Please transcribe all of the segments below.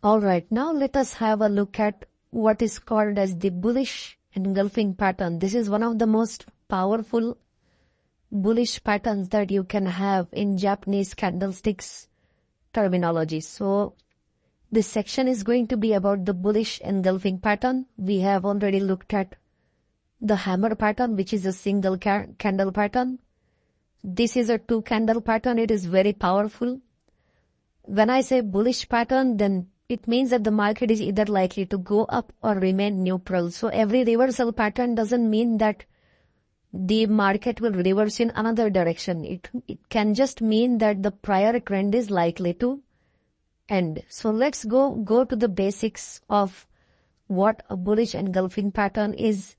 Alright, now let us have a look at what is called as the bullish engulfing pattern. This is one of the most powerful bullish patterns that you can have in Japanese candlesticks terminology. So this section is going to be about the bullish engulfing pattern. We have already looked at the hammer pattern, which is a single candle pattern. This is a 2 candle pattern. It is very powerful. When I say bullish pattern, then it means that the market is either likely to go up or remain neutral. So every reversal pattern doesn't mean that the market will reverse in another direction. It can just mean that the prior trend is likely to end. So let's go to the basics of what a bullish engulfing pattern is.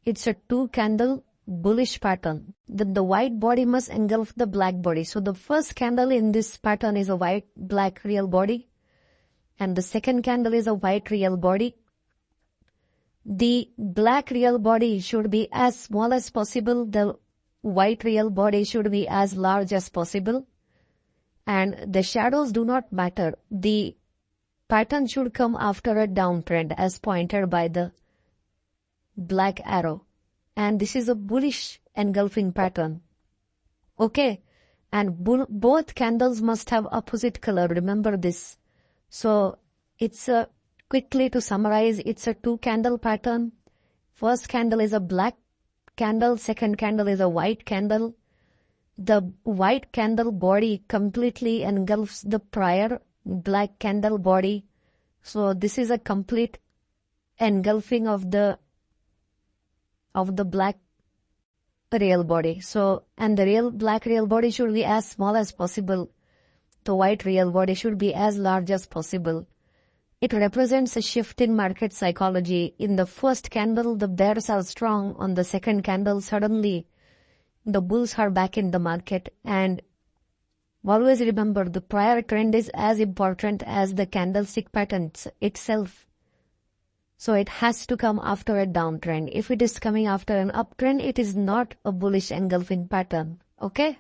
It's a 2 candle bullish pattern. The white body must engulf the black body. So the first candle in this pattern is a white black real body, and the second candle is a white real body. The black real body should be as small as possible. The white real body should be as large as possible. And the shadows do not matter. The pattern should come after a downtrend as pointed by the black arrow. And this is a bullish engulfing pattern. Okay. And both candles must have opposite color. Remember this. So it's quickly to summarize, it's a 2 candle pattern. First candle is a black candle. Second candle is a white candle. The white candle body completely engulfs the prior black candle body. So this is a complete engulfing of the black real body. So, and the black real body should be as small as possible. The white real body should be as large as possible. It represents a shift in market psychology. In the first candle, the bears are strong. On the second candle, suddenly the bulls are back in the market. And always remember, the prior trend is as important as the candlestick pattern itself. So it has to come after a downtrend. If it is coming after an uptrend, it is not a bullish engulfing pattern. Okay?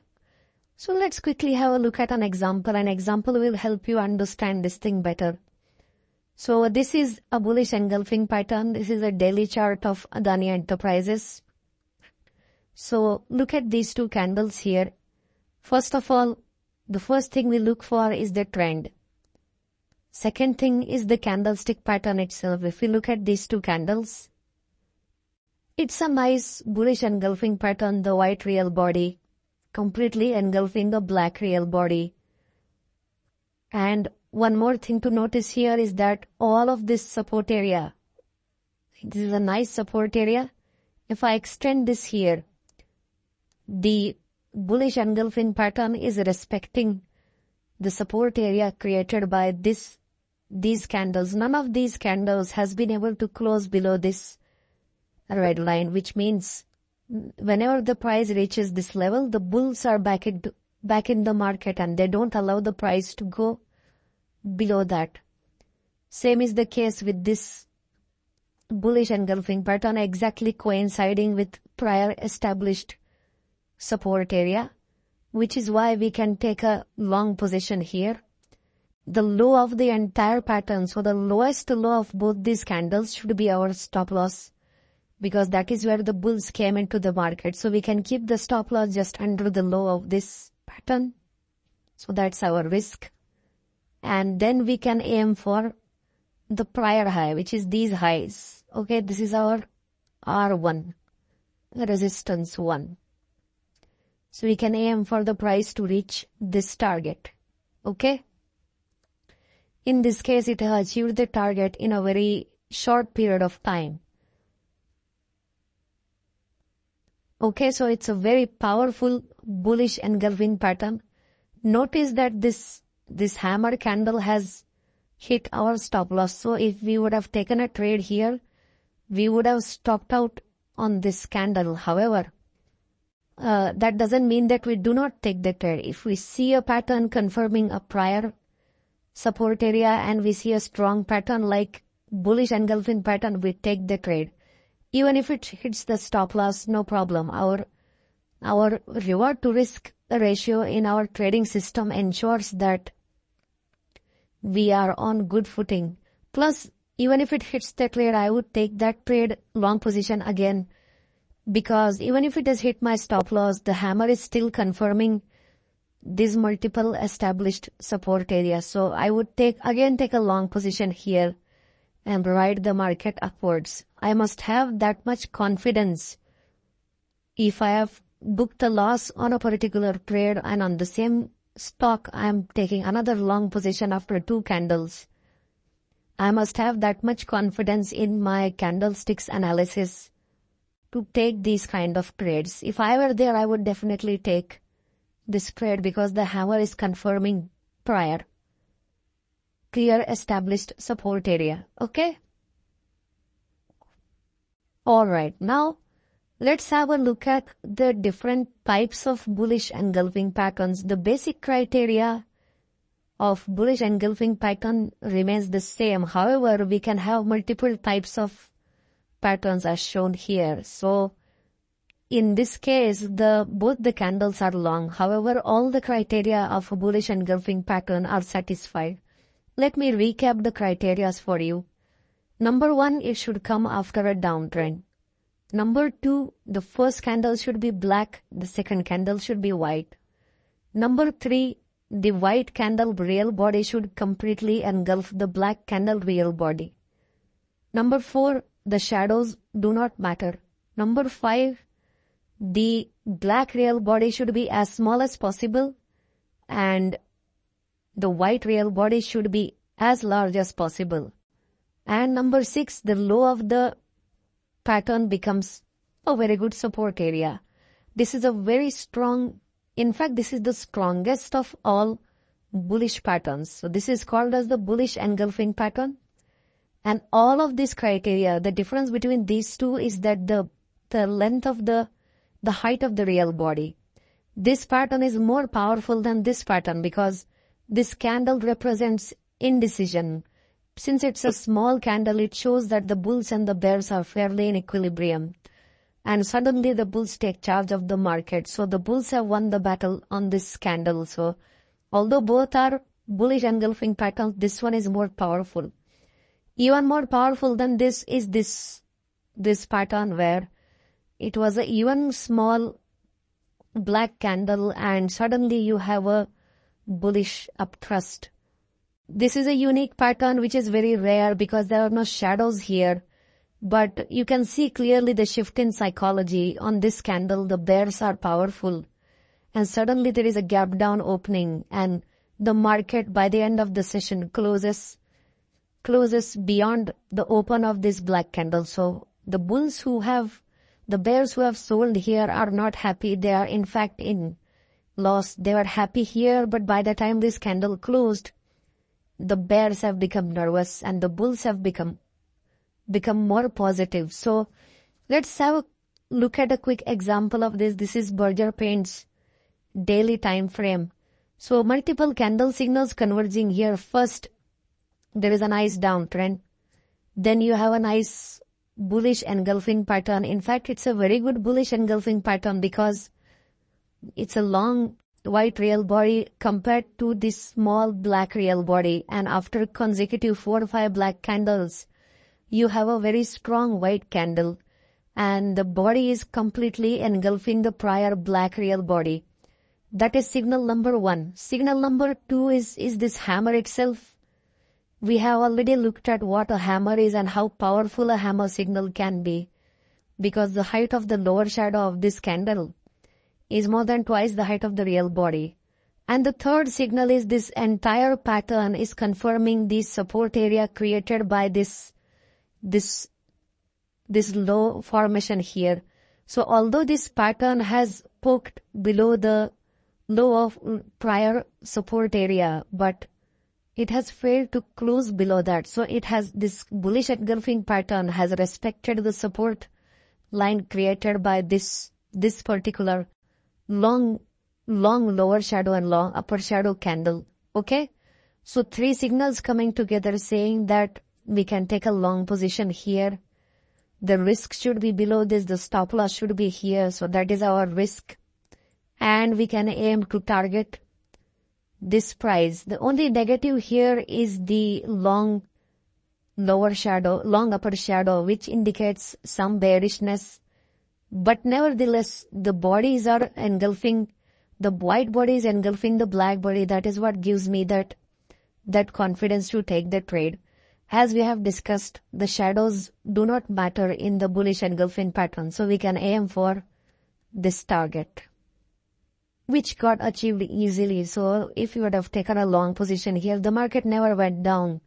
So let's quickly have a look at an example. An example will help you understand this thing better. So this is a bullish engulfing pattern. This is a daily chart of Adani Enterprises. So look at these 2 candles here. First of all, the first thing we look for is the trend. Second thing is the candlestick pattern itself. If we look at these 2 candles, it's a nice bullish engulfing pattern. The white real body completely engulfing the black real body. And one more thing to notice here is that all of this support area, this is a nice support area. If I extend this here, the bullish engulfing pattern is respecting the support area created by these candles. None of these candles has been able to close below this red line, which means whenever the price reaches this level, the bulls are back in the market and they don't allow the price to go below that. Same is the case with this bullish engulfing pattern, exactly coinciding with prior established support area, which is why we can take a long position here. The low of the entire pattern, so the lowest low of both these candles should be our stop loss, because that is where the bulls came into the market. So we can keep the stop loss just under the low of this pattern. So that's our risk. And then we can aim for the prior high, which is these highs. Okay, this is our R1, resistance 1. So we can aim for the price to reach this target. Okay. In this case, it has achieved the target in a very short period of time. Okay, so it's a very powerful bullish engulfing pattern. Notice that this hammer candle has hit our stop loss. So if we would have taken a trade here, we would have stopped out on this candle. However, that doesn't mean that we do not take the trade. If we see a pattern confirming a prior support area and we see a strong pattern like bullish engulfing pattern, we take the trade. Even if it hits the stop loss, no problem. Our reward to risk ratio in our trading system ensures that we are on good footing. Plus, even if it hits the trade, I would take that trade long position again, because even if it has hit my stop loss, the hammer is still confirming these multiple established support areas. So I would take a long position here and ride the market upwards. I must have that much confidence. If I have booked a loss on a particular trade and on the same stock I am taking another long position after 2 candles, I must have that much confidence in my candlesticks analysis to take these kind of trades. If I were there, I would definitely take this trade because the hammer is confirming prior clear established support area. Okay? Alright, now let's have a look at the different types of bullish engulfing patterns. The basic criteria of bullish engulfing pattern remains the same. However, we can have multiple types of patterns as shown here. So in this case, both the candles are long. However, all the criteria of a bullish engulfing pattern are satisfied. Let me recap the criteria for you. Number 1, it should come after a downtrend. Number 2, the first candle should be black, the second candle should be white. Number 3, the white candle real body should completely engulf the black candle real body. Number 4, the shadows do not matter. Number 5, the black real body should be as small as possible and the white real body should be as large as possible. And number 6, the low of the pattern becomes a very good support area. This is a very strong, in fact, this is the strongest of all bullish patterns. So this is called as the bullish engulfing pattern. And all of these criteria, the difference between these two is that the length of the height of the real body. This pattern is more powerful than this pattern because this candle represents indecision. Since it's a small candle, it shows that the bulls and the bears are fairly in equilibrium. And suddenly the bulls take charge of the market. So the bulls have won the battle on this candle. So although both are bullish engulfing patterns, this one is more powerful. Even more powerful than this is this pattern where it was a even small black candle and suddenly you have a bullish upthrust. This is a unique pattern which is very rare because there are no shadows here. But you can see clearly the shift in psychology. On this candle, the bears are powerful. And suddenly there is a gap down opening and the market by the end of the session closes beyond the open of this black candle. So the bears who have sold here are not happy. They are in fact in loss. They were happy here, but by the time this candle closed, the bears have become nervous and the bulls have become more positive. So let's have a look at a quick example of this. This is Berger Paints daily time frame. So multiple candle signals converging here. First, there is a nice downtrend. Then you have a nice bullish engulfing pattern. In fact, it's a very good bullish engulfing pattern because it's a long white real body compared to this small black real body. And after consecutive 4 or 5 black candles, you have a very strong white candle and the body is completely engulfing the prior black real body. That is signal number 1. Signal number 2 is this hammer itself. We have already looked at what a hammer is and how powerful a hammer signal can be because the height of the lower shadow of this candle is more than twice the height of the real body. And the third signal is this entire pattern is confirming the support area created by this low formation here. So although this pattern has poked below the low of prior support area, but it has failed to close below that. So it has this bullish engulfing pattern has respected the support line created by this particular long lower shadow and long upper shadow candle. Okay. So 3 signals coming together saying that we can take a long position here. The risk should be below this. The stop loss should be here. So that is our risk. And we can aim to target this price. The only negative here is the long upper shadow, which indicates some bearishness. But nevertheless, the bodies are engulfing, the white body is engulfing the black body. That is what gives me that confidence to take the trade. As we have discussed, the shadows do not matter in the bullish engulfing pattern. So we can aim for this target, which got achieved easily. So if you would have taken a long position here, the market never went down.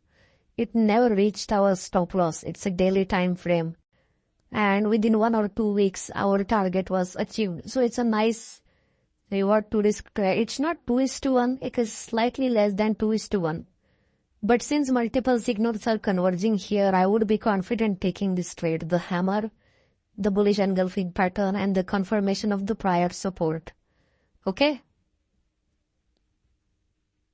It never reached our stop loss. It's a daily time frame. And within 1 or 2 weeks, our target was achieved. So it's a nice reward to risk trade. It's not 2:1. It is slightly less than 2:1. But since multiple signals are converging here, I would be confident taking this trade. The hammer, the bullish engulfing pattern, and the confirmation of the prior support. Okay?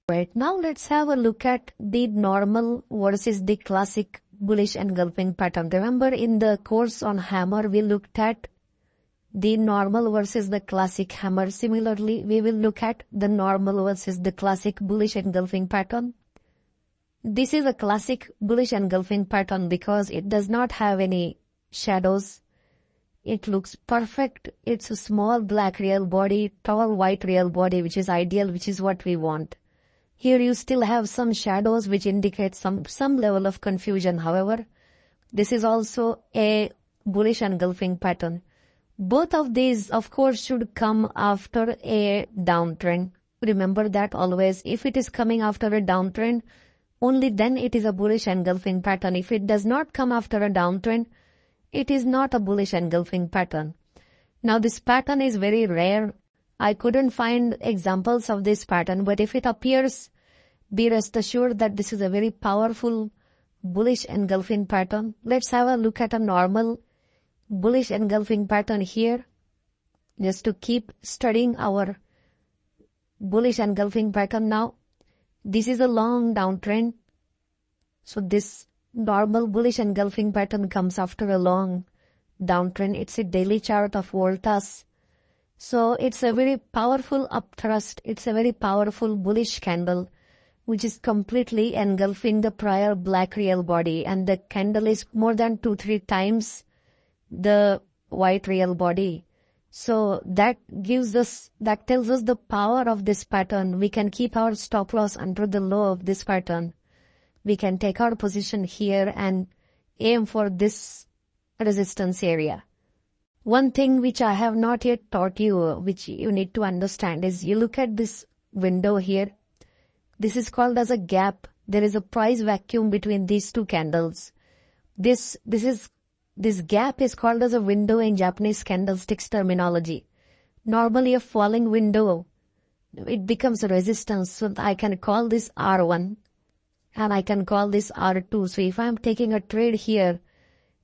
Right, now let's have a look at the normal versus the classic bullish engulfing pattern. Remember, in the course on hammer, we looked at the normal versus the classic hammer. Similarly, we will look at the normal versus the classic bullish engulfing pattern. This is a classic bullish engulfing pattern because it does not have any shadows. It looks perfect. It's a small black real body, tall white real body, which is ideal, which is what we want. Here you still have some shadows which indicate some level of confusion. However, this is also a bullish engulfing pattern. Both of these, of course, should come after a downtrend. Remember that always. If it is coming after a downtrend, only then it is a bullish engulfing pattern. If it does not come after a downtrend, it is not a bullish engulfing pattern. Now this pattern is very rare. I couldn't find examples of this pattern, but if it appears, be rest assured that this is a very powerful bullish engulfing pattern. Let's have a look at a normal bullish engulfing pattern here, just to keep studying our bullish engulfing pattern now. This is a long downtrend. So this normal bullish engulfing pattern comes after a long downtrend. It's a daily chart of voltas. So it's a very powerful upthrust. It's a very powerful bullish candle, which is completely engulfing the prior black real body. And the candle is more than 2-3 times the white real body. So that tells us the power of this pattern. We can keep our stop loss under the low of this pattern. We can take our position here and aim for this resistance area. One thing which I have not yet taught you, which you need to understand, is you look at this window here. This is called as a gap. There is a price vacuum between these two candles. This gap is called as a window in Japanese candlesticks terminology. Normally a falling window, it becomes a resistance. So I can call this R1 and I can call this R2. So if I'm taking a trade here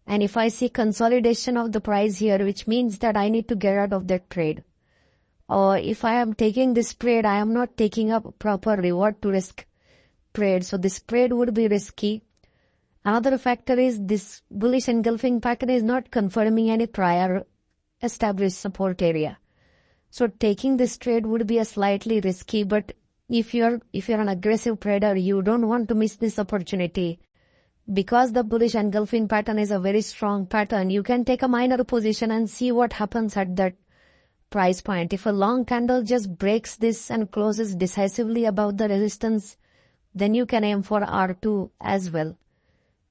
and if I see consolidation of the price here, which means that I need to get out of that trade. Or if I am taking this trade, I am not taking up proper reward to risk trade. So this trade would be risky. Another factor is this bullish engulfing pattern is not confirming any prior established support area. So taking this trade would be a slightly risky, but if you're an aggressive trader, you don't want to miss this opportunity. Because the bullish engulfing pattern is a very strong pattern, you can take a minor position and see what happens at that price point. If a long candle just breaks this and closes decisively above the resistance, then you can aim for R2 as well.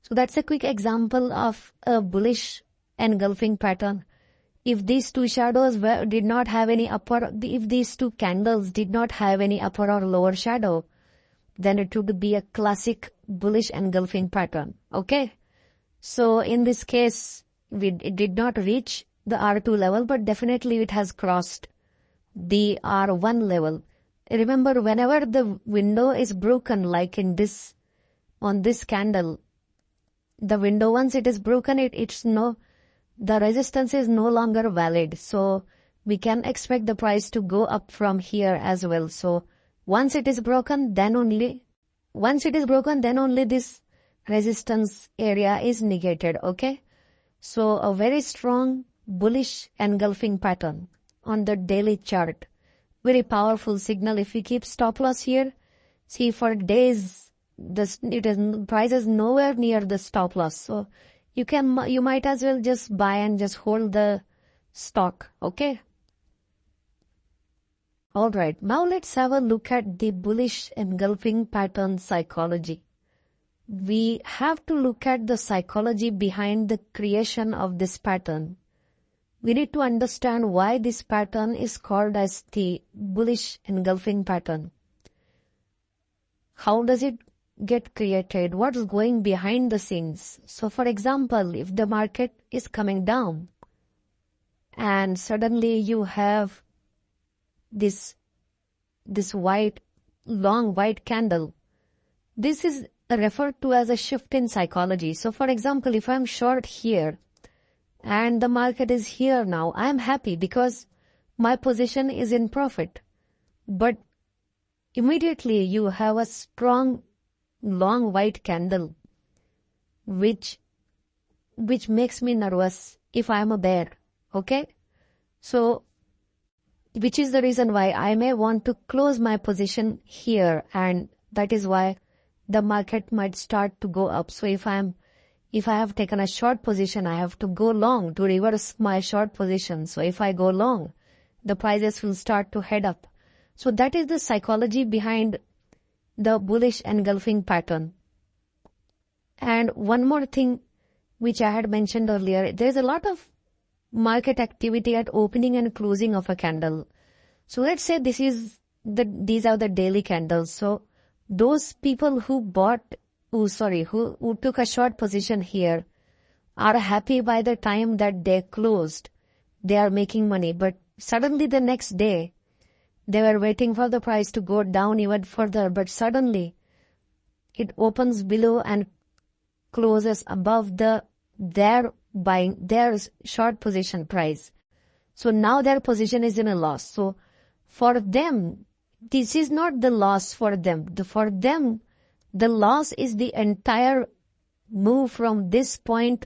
So that's a quick example of a bullish engulfing pattern. If these two shadows did not have any upper, if these two candles did not have any upper or lower shadow, then it would be a classic bullish engulfing pattern. Okay. So in this case, it did not reach the R2 level, but definitely it has crossed the R1 level. Remember, whenever the window is broken, like in this, on this candle, the window, once it is broken, the resistance is no longer valid. So we can expect the price to go up from here as well. So once it is broken, then only this resistance area is negated. Okay. So a very strong bullish engulfing pattern on the daily chart. very powerful signal. If we keep stop loss here, see for days, price is nowhere near the stop loss. So you might as well just buy and just hold the stock. Okay. All right. Now let's have a look at the bullish engulfing pattern psychology. We have to look at the psychology behind the creation of this pattern. We need to understand why this pattern is called as the bullish engulfing pattern. How does it get created? What is going behind the scenes? So for example, if the market is coming down and suddenly you have this long white candle, this is referred to as a shift in psychology. So for example, if I'm short here and the market is here now, I'm happy because my position is in profit. But immediately you have a strong long white candle which makes me nervous if I'm a bear. Okay? So which is the reason why I may want to close my position here, and that is why the market might start to go up. So if I have taken a short position, I have to go long to reverse my short position. So if I go long, the prices will start to head up. So that is the psychology behind the bullish engulfing pattern. And one more thing which I had mentioned earlier, there is a lot of market activity at opening and closing of a candle. So let's say these are the daily candles. So those people who took a short position here are happy by the time that they closed. They are making money. But suddenly the next day, they were waiting for the price to go down even further. But suddenly it opens below and closes above their short position price. So now their position is in a loss. So for them, this is not the loss for them. For them, the loss is the entire move from this point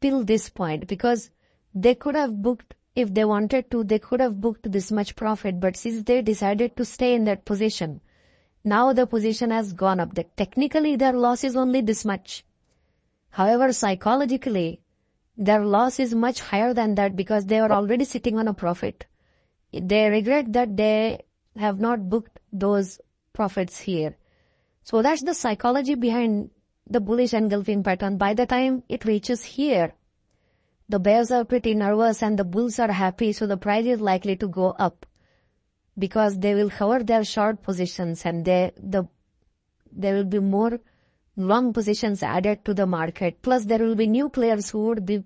till this point, because they could have booked, if they wanted to, they could have booked this much profit. But since they decided to stay in that position, now the position has gone up. Technically, their loss is only this much. However, psychologically, their loss is much higher than that because they are already sitting on a profit. They regret that they have not booked those profits here. So that's the psychology behind the bullish engulfing pattern. By the time it reaches here, the bears are pretty nervous and the bulls are happy, so the price is likely to go up because they will cover their short positions and there will be more long positions added to the market. Plus there will be new players who would be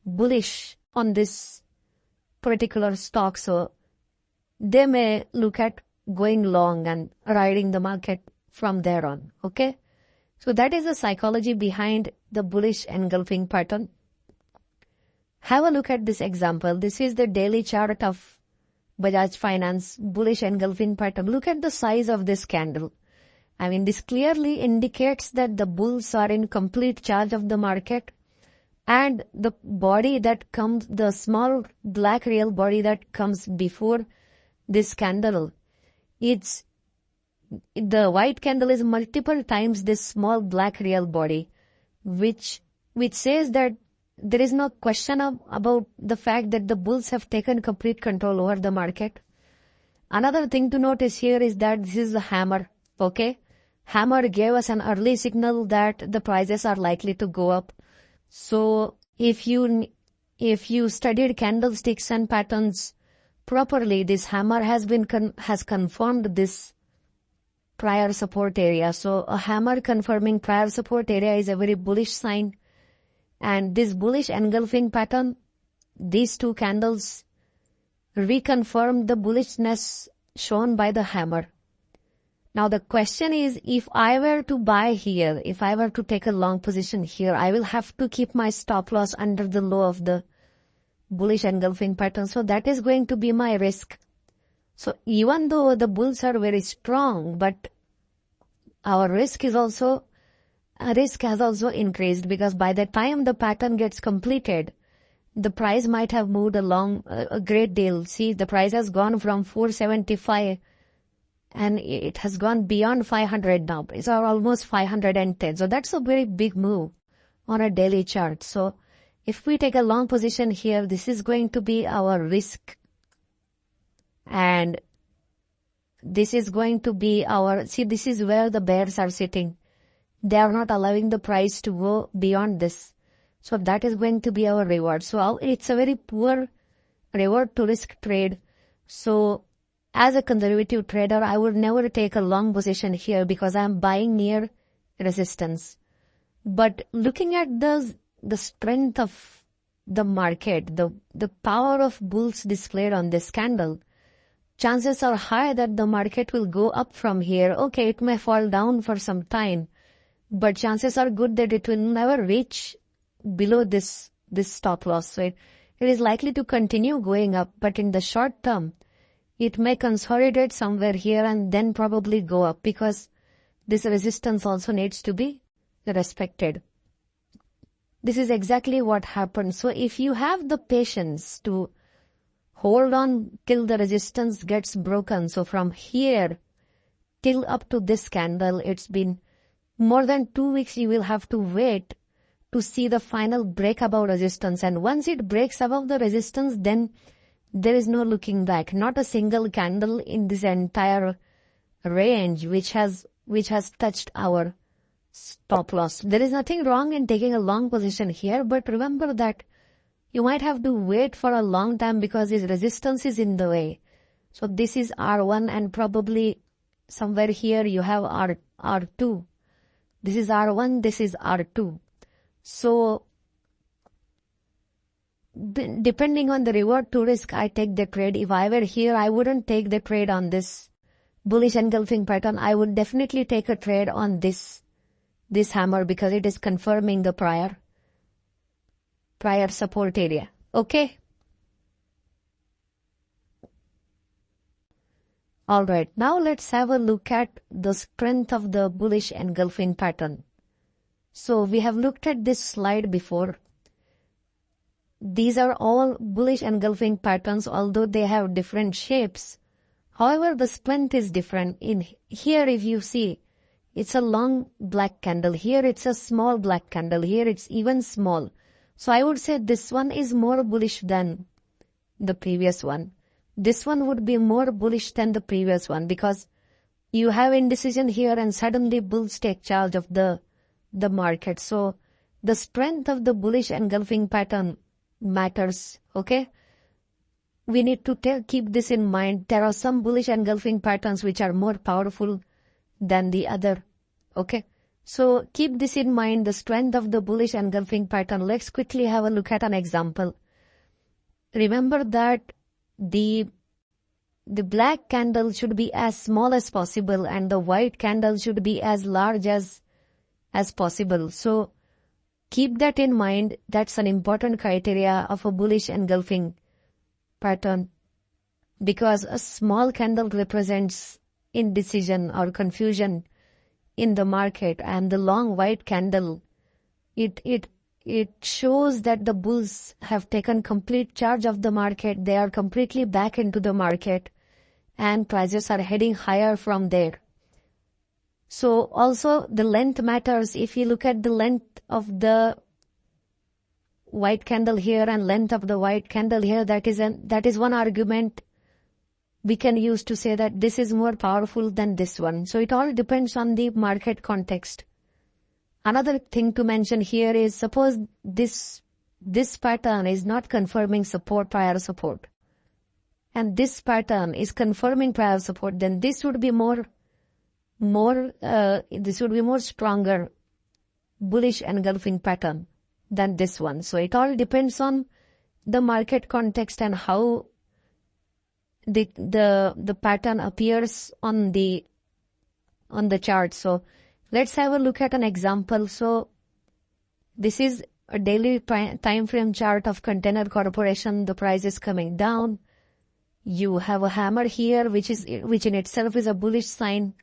bullish on this particular stock. So they may look at going long and riding the market from there on. Okay? So that is the psychology behind the bullish engulfing pattern. Have a look at this example. This is the daily chart of Bajaj Finance bullish engulfing pattern. Look at the size of this candle. I mean, this clearly indicates that the bulls are in complete charge of the market, and the body that comes, the small black real body that comes before this candle, the white candle is multiple times this small black real body, which says that there is no question about the fact that the bulls have taken complete control over the market. Another thing to notice here is that this is a hammer. Okay? Hammer gave us an early signal that the prices are likely to go up. So if you studied candlesticks and patterns properly, this hammer has confirmed this prior support area. So a hammer confirming prior support area is a very bullish sign. And this bullish engulfing pattern, these two candles reconfirm the bullishness shown by the hammer. Now the question is, if I were to buy here, if I were to take a long position here, I will have to keep my stop loss under the low of the bullish engulfing pattern. So that is going to be my risk. So even though the bulls are very strong, but our risk has also increased, because by the time the pattern gets completed, the price might have moved along a great deal. See, the price has gone from 475 and it has gone beyond 500 now. It's almost 510. So that's a very big move on a daily chart. So if we take a long position here, this is going to be our risk. And this is going to be our, see, this is where the bears are sitting. They are not allowing the price to go beyond this. So that is going to be our reward. So it's a very poor reward to risk trade. So as a conservative trader, I would never take a long position here because I'm buying near resistance. But looking at the strength of the market, the power of bulls displayed on this candle, chances are high that the market will go up from here. Okay, it may fall down for some time, but chances are good that it will never reach below this stop loss. So it is likely to continue going up, but in the short term, it may consolidate somewhere here and then probably go up because this resistance also needs to be respected. This is exactly what happened. So if you have the patience to hold on till the resistance gets broken, so from here till up to this candle, it's been more than 2 weeks, you will have to wait to see the final break above resistance. And once it breaks above the resistance, then there is no looking back. Not a single candle in this entire range which has touched our stop loss. There is nothing wrong in taking a long position here, but remember that you might have to wait for a long time because this resistance is in the way. So this is R1 and probably somewhere here you have R2. This is R1, this is R2. So depending on the reward to risk, I take the trade. If I were here, I wouldn't take the trade on this bullish engulfing pattern. I would definitely take a trade on this hammer because it is confirming the prior support area. Okay. Alright, now let's have a look at the strength of the bullish engulfing pattern. So we have looked at this slide before. These are all bullish engulfing patterns, although they have different shapes. However, the strength is different. In here, if you see, it's a long black candle. Here, it's a small black candle. Here, it's even small. So I would say this one is more bullish than the previous one. This one would be more bullish than the previous one because you have indecision here and suddenly bulls take charge of the market. So the strength of the bullish engulfing pattern matters. Okay. We need to keep this in mind. There are some bullish engulfing patterns which are more powerful than the other. Okay. So keep this in mind, the strength of the bullish engulfing pattern. Let's quickly have a look at an example. Remember that the black candle should be as small as possible and the white candle should be as large as possible. So keep that in mind. That's an important criteria of a bullish engulfing pattern because a small candle represents indecision or confusion in the market, and the long white candle, it shows that the bulls have taken complete charge of the market. They are completely back into the market and prices are heading higher from there. So also the length matters. If you look at the length of the white candle here and length of the white candle here, that is one argument we can use to say that this is more powerful than this one. So it all depends on the market context. Another thing to mention here is suppose this pattern is not confirming prior support. And this pattern is confirming prior support, then this would be more stronger bullish engulfing pattern than this one. So it all depends on the market context and how the pattern appears on the chart. So let's have a look at an example. So this is a daily time frame chart of Container Corporation. The price is coming down. You have a hammer here, which in itself is a bullish sign.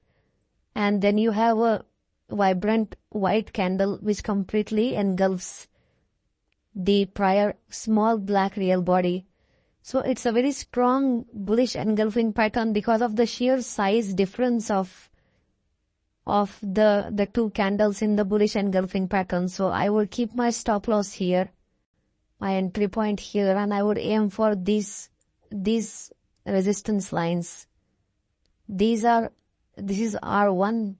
And then you have a vibrant white candle which completely engulfs the prior small black real body. So it's a very strong bullish engulfing pattern because of the sheer size difference of the two candles in the bullish engulfing pattern. So I would keep my stop loss here, my entry point here, and I would aim for these resistance lines. This is R1,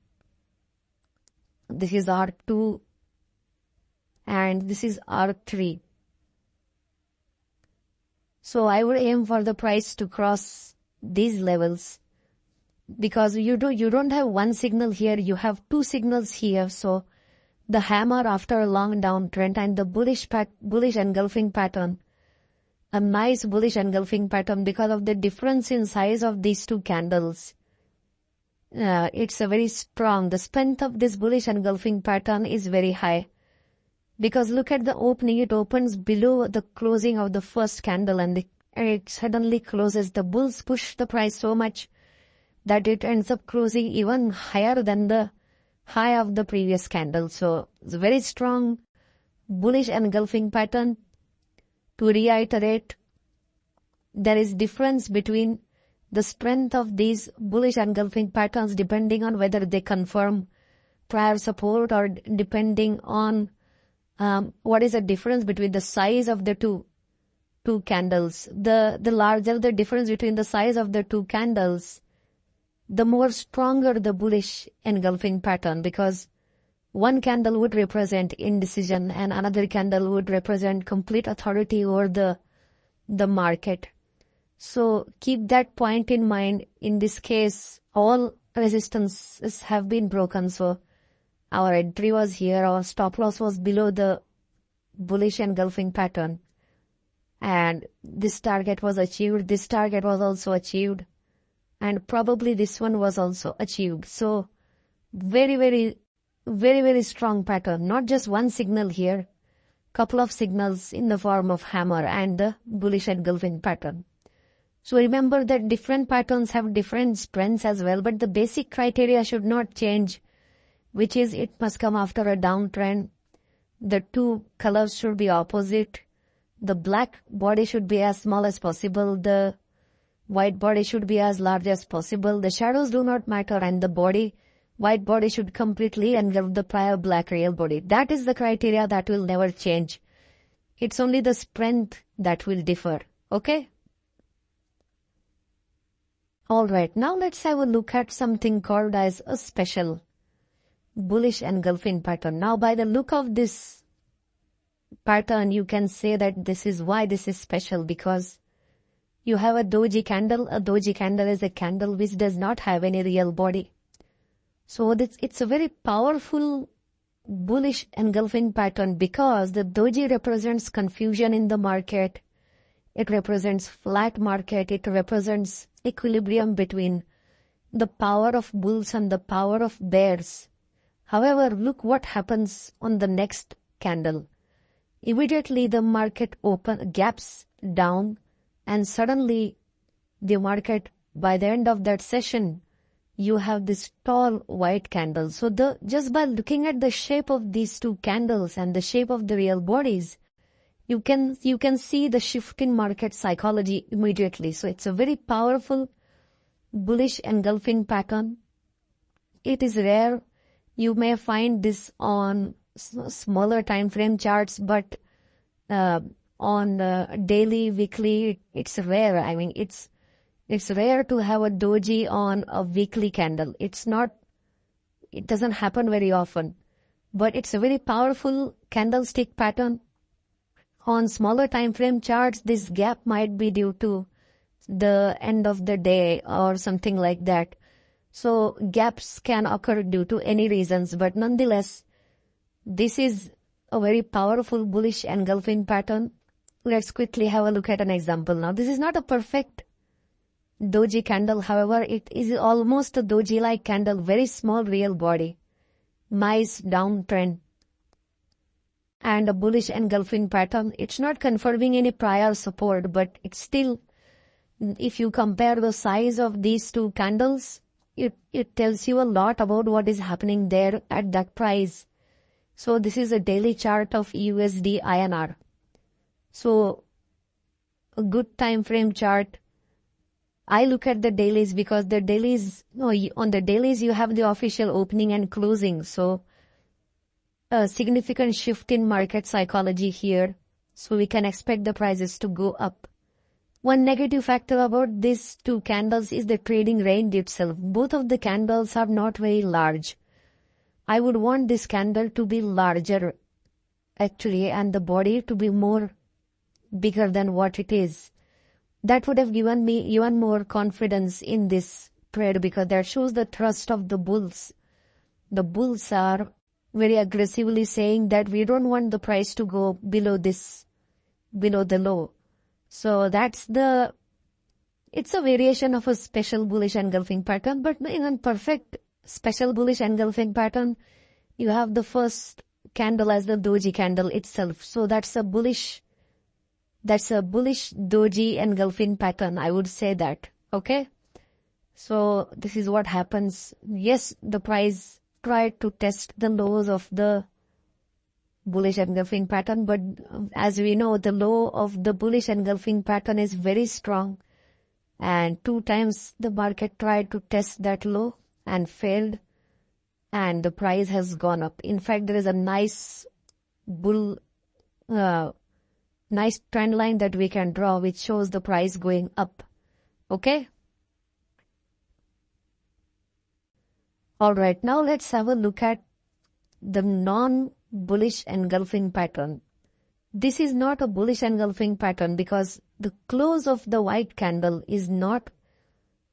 this is R2, and this is R3. So I would aim for the price to cross these levels, because you don't have one signal here, you have two signals here. So the hammer after a long downtrend and the bullish engulfing pattern, a nice bullish engulfing pattern because of the difference in size of these two candles. It's a very strong. The strength of this bullish engulfing pattern is very high. Because look at the opening, it opens below the closing of the first candle and it suddenly closes. The bulls push the price so much that it ends up closing even higher than the high of the previous candle. So it's a very strong bullish engulfing pattern. To reiterate, there is difference between the strength of these bullish engulfing patterns depending on whether they confirm prior support or depending on what is the difference between the size of the two candles. The larger the difference between the size of the two candles, the more stronger the bullish engulfing pattern, because one candle would represent indecision and another candle would represent complete authority over the market. So keep that point in mind. In this case, all resistances have been broken. So our entry was here, our stop loss was below the bullish engulfing pattern. And this target was achieved, this target was also achieved, and probably this one was also achieved. So very strong pattern. Not just one signal here, couple of signals in the form of hammer and the bullish engulfing pattern. So remember that different patterns have different strengths as well, but the basic criteria should not change, which is it must come after a downtrend. The two colors should be opposite. The black body should be as small as possible. The white body should be as large as possible. The shadows do not matter, and the white body should completely engulf the prior black real body. That is the criteria that will never change. It's only the strength that will differ. Okay? Alright, now let's have a look at something called as a special bullish engulfing pattern. Now by the look of this pattern, you can say that this is why this is special, because you have a doji candle. A doji candle is a candle which does not have any real body. So it's a very powerful bullish engulfing pattern because the doji represents confusion in the market. It represents flat market. It represents equilibrium between the power of bulls and the power of bears. However, look what happens on the next candle. Immediately the market gaps down, and suddenly the market, by the end of that session, you have this tall white candle. So just by looking at the shape of these two candles and the shape of the real bodies, you can see the shift in market psychology immediately. So it's a very powerful bullish engulfing pattern. It is rare. You may find this on smaller time frame charts, but on daily, weekly, it's rare. I mean, it's rare to have a doji on a weekly candle. It doesn't happen very often, but it's a very powerful candlestick pattern. On smaller time frame charts, this gap might be due to the end of the day or something like that. So gaps can occur due to any reasons, but nonetheless, this is a very powerful bullish engulfing pattern. Let's quickly have a look at an example now. This is not a perfect doji candle. However, it is almost a doji-like candle, very small real body, nice downtrend, and a bullish engulfing pattern. It's not confirming any prior support, but it's still, if you compare the size of these two candles, it tells you a lot about what is happening there at that price. So this is a daily chart of USD INR. So a good time frame chart, I look at the dailies because the dailies, no, on the dailies you have the official opening and closing. So a significant shift in market psychology here. So we can expect the prices to go up. One negative factor about these two candles is the trading range itself. Both of the candles are not very large. I would want this candle to be larger actually and the body to be more bigger than what it is. That would have given me even more confidence in this trade because that shows the trust of the bulls. The bulls are very aggressively saying that we don't want the price to go below the low. So it's a variation of a special bullish engulfing pattern, but in a perfect special bullish engulfing pattern, you have the first candle as the doji candle itself. So that's a bullish doji engulfing pattern, I would say that. Okay. So this is what happens. Yes, the price tried to test the lows of the bullish engulfing pattern, but as we know, the low of the bullish engulfing pattern is very strong. And 2 times the market tried to test that low and failed. And the price has gone up. In fact, there is a nice nice trend line that we can draw which shows the price going up. Okay. Alright, now let's have a look at the non-bullish engulfing pattern. This is not a bullish engulfing pattern because the close of the white candle is not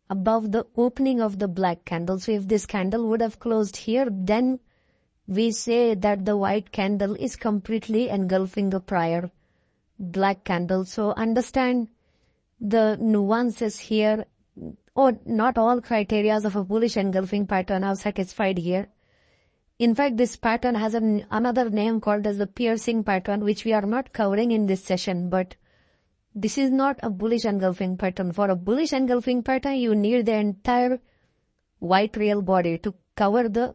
above the opening of the black candle. So if this candle would have closed here, then we say that the white candle is completely engulfing the prior black candle. So understand the nuances here. Or not all criteria of a bullish engulfing pattern are satisfied here. In fact, this pattern has another name called as the piercing pattern, which we are not covering in this session, but this is not a bullish engulfing pattern. For a bullish engulfing pattern, you need the entire white real body to cover the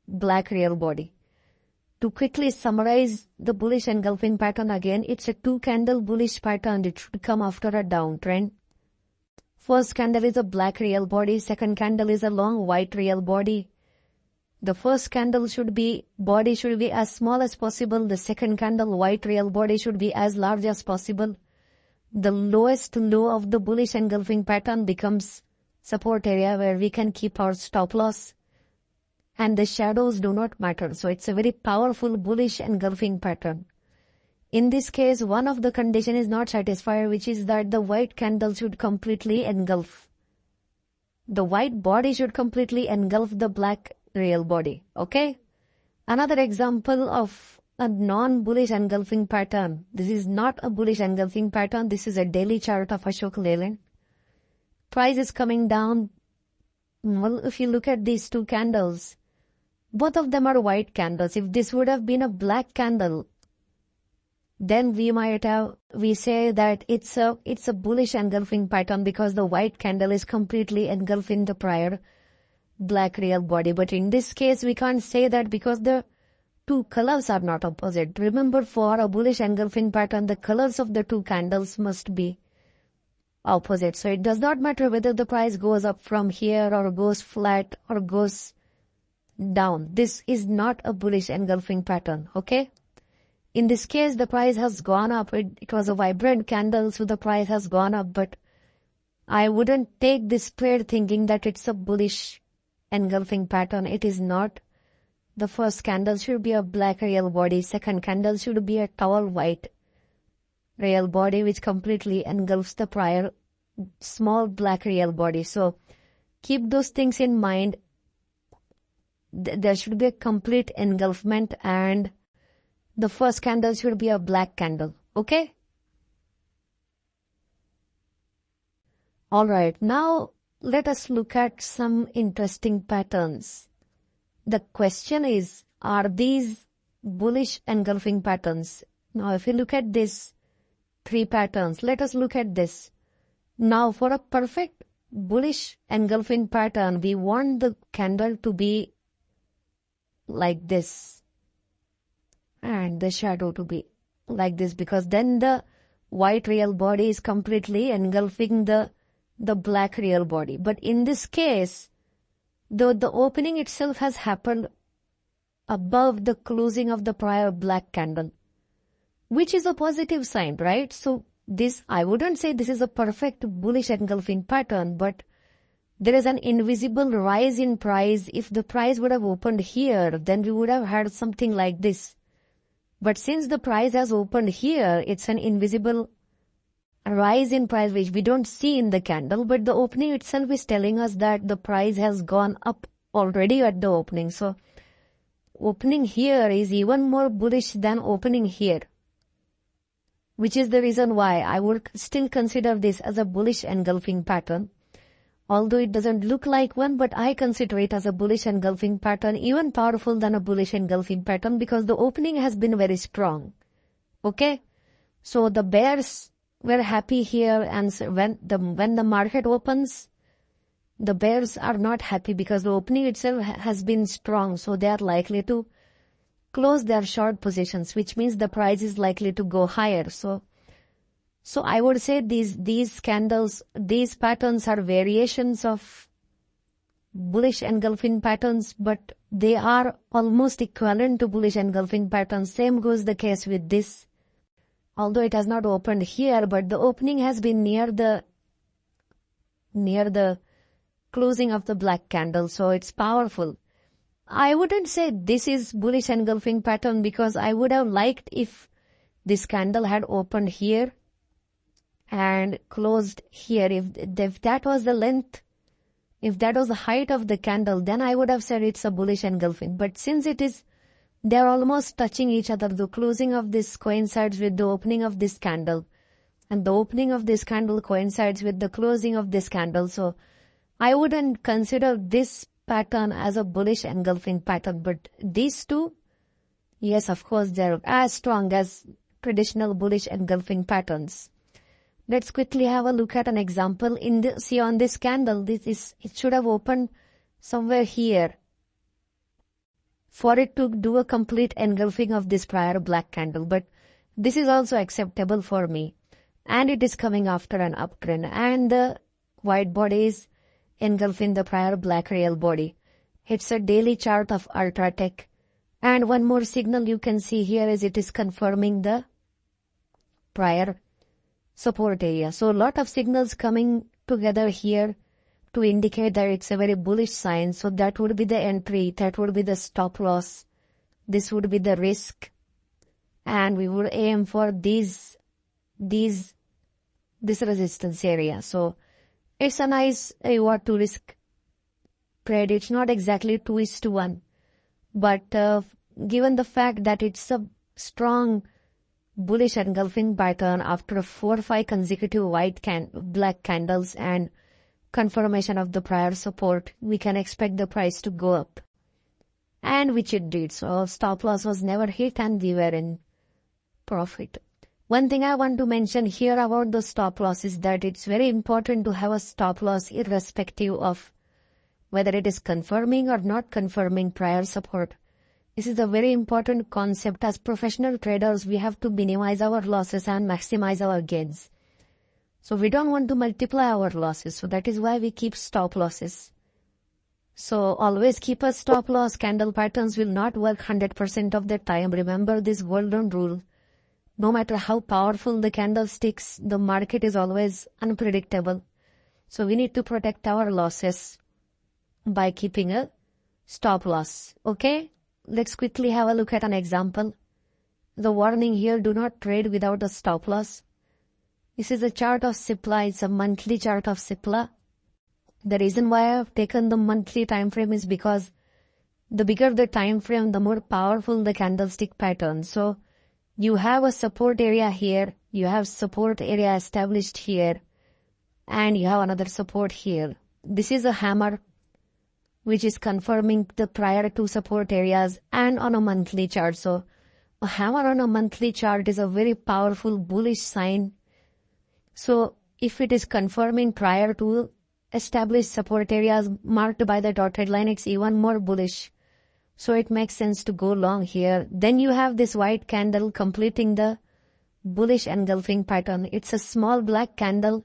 black real body. To quickly summarize the bullish engulfing pattern again, it's a 2-candle bullish pattern. It should come after a downtrend. First candle is a black real body. Second candle is a long white real body. The first candle body should be as small as possible. The second candle white real body should be as large as possible. The lowest low of the bullish engulfing pattern becomes support area where we can keep our stop loss. And the shadows do not matter. So it's a very powerful bullish engulfing pattern. In this case, one of the conditions is not satisfied, which is that the white candle should completely engulf. The white body should completely engulf the black real body. Okay? Another example of a non-bullish engulfing pattern. This is not a bullish engulfing pattern. This is a daily chart of Ashok Leyland. Price is coming down. Well, if you look at these 2 candles, both of them are white candles. If this would have been a black candle, then we say that it's a bullish engulfing pattern because the white candle is completely engulfing the prior black real body. But in this case, we can't say that because the 2 colors are not opposite. Remember, for a bullish engulfing pattern, the colors of the 2 candles must be opposite. So it does not matter whether the price goes up from here or goes flat or goes down. This is not a bullish engulfing pattern. Okay? In this case, the price has gone up. It was a vibrant candle, so the price has gone up. But I wouldn't take this trade thinking that it's a bullish engulfing pattern. It is not. The first candle should be a black real body. Second candle should be a tall white real body which completely engulfs the prior small black real body. So keep those things in mind. There should be a complete engulfment and the first candle should be a black candle. Okay? Alright, now let us look at some interesting patterns. The question is, are these bullish engulfing patterns? Now if you look at these 3 patterns, let us look at this. Now for a perfect bullish engulfing pattern, we want the candle to be like this and the shadow to be like this, because then the white real body is completely engulfing the black real body. But in this case, the opening itself has happened above the closing of the prior black candle, which is a positive sign, right? So this, I wouldn't say this is a perfect bullish engulfing pattern, but there is an invisible rise in price. If the price would have opened here, then we would have had something like this. But since the price has opened here, it's an invisible rise in price which we don't see in the candle, but the opening itself is telling us that the price has gone up already at the opening. So opening here is even more bullish than opening here, which is the reason why I would still consider this as a bullish engulfing pattern. Although it doesn't look like one, but I consider it as a bullish engulfing pattern, even powerful than a bullish engulfing pattern, because the opening has been very strong. Okay? So the bears were happy here, and when the market opens, the bears are not happy because the opening itself has been strong, so they are likely to close their short positions, which means the price is likely to go higher. So I would say these candles, these patterns are variations of bullish engulfing patterns, but they are almost equivalent to bullish engulfing patterns. Same goes the case with this. Although it has not opened here, but the opening has been near the closing of the black candle, so it's powerful. I wouldn't say this is bullish engulfing pattern, because I would have liked if this candle had opened here and closed here. If that was the length, if that was the height of the candle, then I would have said it's a bullish engulfing. But since they're almost touching each other, the closing of this coincides with the opening of this candle, and the opening of this candle coincides with the closing of this candle. So I wouldn't consider this pattern as a bullish engulfing pattern. But these two, yes, of course, they're as strong as traditional bullish engulfing patterns. Let's quickly have a look at an example. See on this candle, it should have opened somewhere here for it to do a complete engulfing of this prior black candle. But this is also acceptable for me. And it is coming after an uptrend. And the white body is engulfing the prior black real body. It's a daily chart of Ultratech. And one more signal you can see here is it is confirming the prior support area. So a lot of signals coming together here to indicate that it's a very bullish sign. So that would be the entry, that would be the stop loss, this would be the risk, and we would aim for this resistance area. So it's a nice reward to risk trade. It's not exactly 2:1, but given the fact that it's a strong bullish engulfing pattern after 4 or 5 consecutive black candles and confirmation of the prior support, we can expect the price to go up, and which it did. So stop loss was never hit and we were in profit. One thing I want to mention here about the stop loss is that it's very important to have a stop loss irrespective of whether it is confirming or not confirming prior support. This is a very important concept. As professional traders, we have to minimize our losses and maximize our gains. So we don't want to multiply our losses. So that is why we keep stop losses. So always keep a stop loss. Candle patterns will not work 100% of the time. Remember this golden rule. No matter how powerful the candlesticks, the market is always unpredictable. So we need to protect our losses by keeping a stop loss. Okay? Let's quickly have a look at an example. The warning here, do not trade without a stop loss. This is a chart of CIPLA. It's a monthly chart of CIPLA. The reason why I have taken the monthly time frame is because the bigger the time frame, the more powerful the candlestick pattern. So you have a support area here, you have support area established here, and you have another support here. This is a hammer which is confirming the prior 2 support areas and on a monthly chart. So a hammer on a monthly chart is a very powerful bullish sign. So if it is confirming prior to established support areas marked by the dotted line, it's even more bullish. So it makes sense to go long here. Then you have this white candle completing the bullish engulfing pattern. It's a small black candle.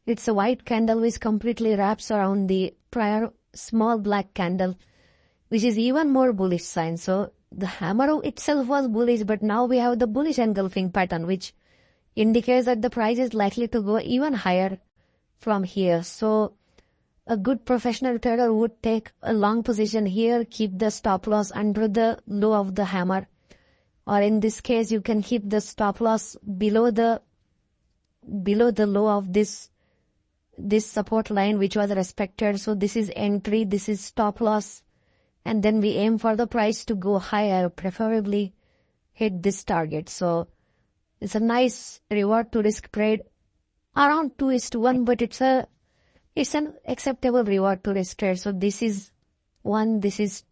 It's a white candle which completely wraps around the prior small black candle, which is even more bullish sign. So the hammer itself was bullish, but now we have the bullish engulfing pattern, which indicates that the price is likely to go even higher from here. So a good professional trader would take a long position here, keep the stop loss under the low of the hammer, or in this case you can keep the stop loss below the low of this support line which was respected. So this is entry, this is stop loss, and then we aim for the price to go higher, preferably hit this target. So it's a nice reward to risk trade, around 2:1, but it's an acceptable reward to risk trade. So this is 1, this is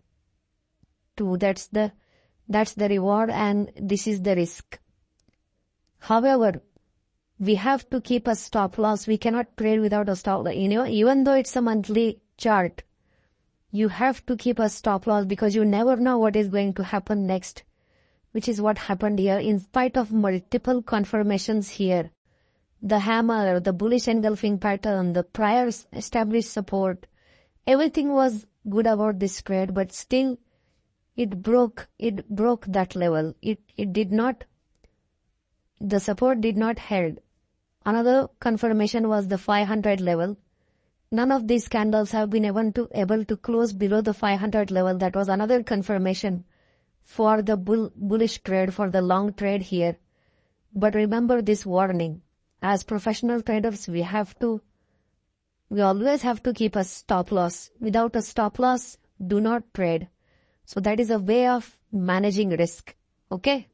2, that's the reward, and this is the risk. However, we have to keep a stop loss. We cannot trade without a stop loss. Even though it's a monthly chart, you have to keep a stop loss because you never know what is going to happen next, which is what happened here. In spite of multiple confirmations here, the hammer, the bullish engulfing pattern, the prior established support, everything was good about this trade, but still it broke that level. It did not, the support did not hold. Another confirmation was the 500 level. None of these candles have been able to close below the 500 level. That was another confirmation for the bullish trade, for the long trade here. But remember this warning. As professional traders, we always have to keep a stop loss. Without a stop loss, do not trade. So that is a way of managing risk. Okay?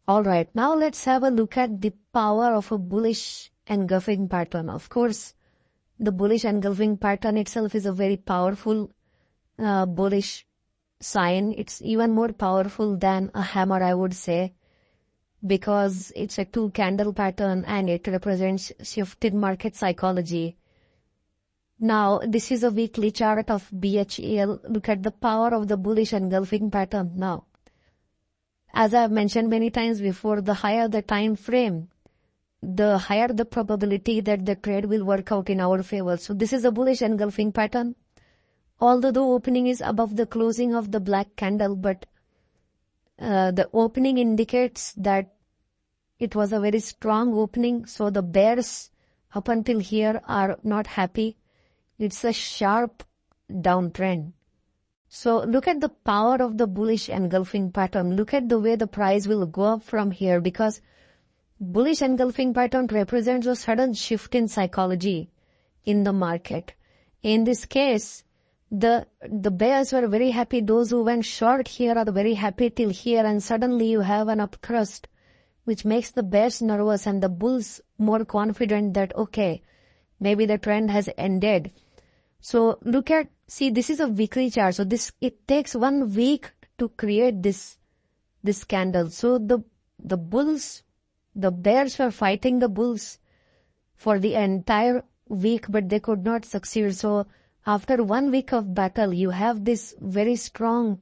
Alright, now let's have a look at the power of a bullish engulfing pattern. Of course, the bullish engulfing pattern itself is a very powerful bullish sign. It's even more powerful than a hammer, I would say, because it's a 2-candle pattern and it represents shifted market psychology. Now, this is a weekly chart of BHEL. Look at the power of the bullish engulfing pattern now. As I have mentioned many times before, the higher the time frame, the higher the probability that the trade will work out in our favor. So this is a bullish engulfing pattern. Although the opening is above the closing of the black candle, but the opening indicates that it was a very strong opening. So the bears up until here are not happy. It's a sharp downtrend. So look at the power of the bullish engulfing pattern. Look at the way the price will go up from here, because bullish engulfing pattern represents a sudden shift in psychology in the market. In this case, the bears were very happy. Those who went short here are very happy till here, and suddenly you have an up crust, which makes the bears nervous and the bulls more confident that, okay, maybe the trend has ended. So see, this is a weekly chart. So it takes 1 week to create this candle. So the bears were fighting the bulls for the entire week, but they could not succeed. So after 1 week of battle, you have this very strong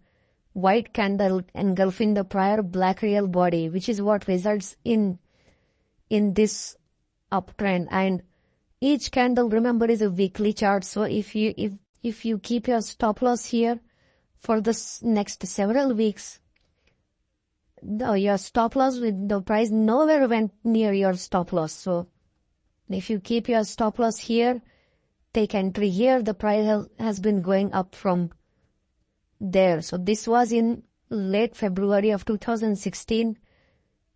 white candle engulfing the prior black real body, which is what results in this uptrend. And each candle, remember, is a weekly chart. So if you keep your stop loss here for the next several weeks, your stop loss with the price nowhere went near your stop loss. So if you keep your stop loss here, take entry here, the price has been going up from there. So this was in late February of 2016.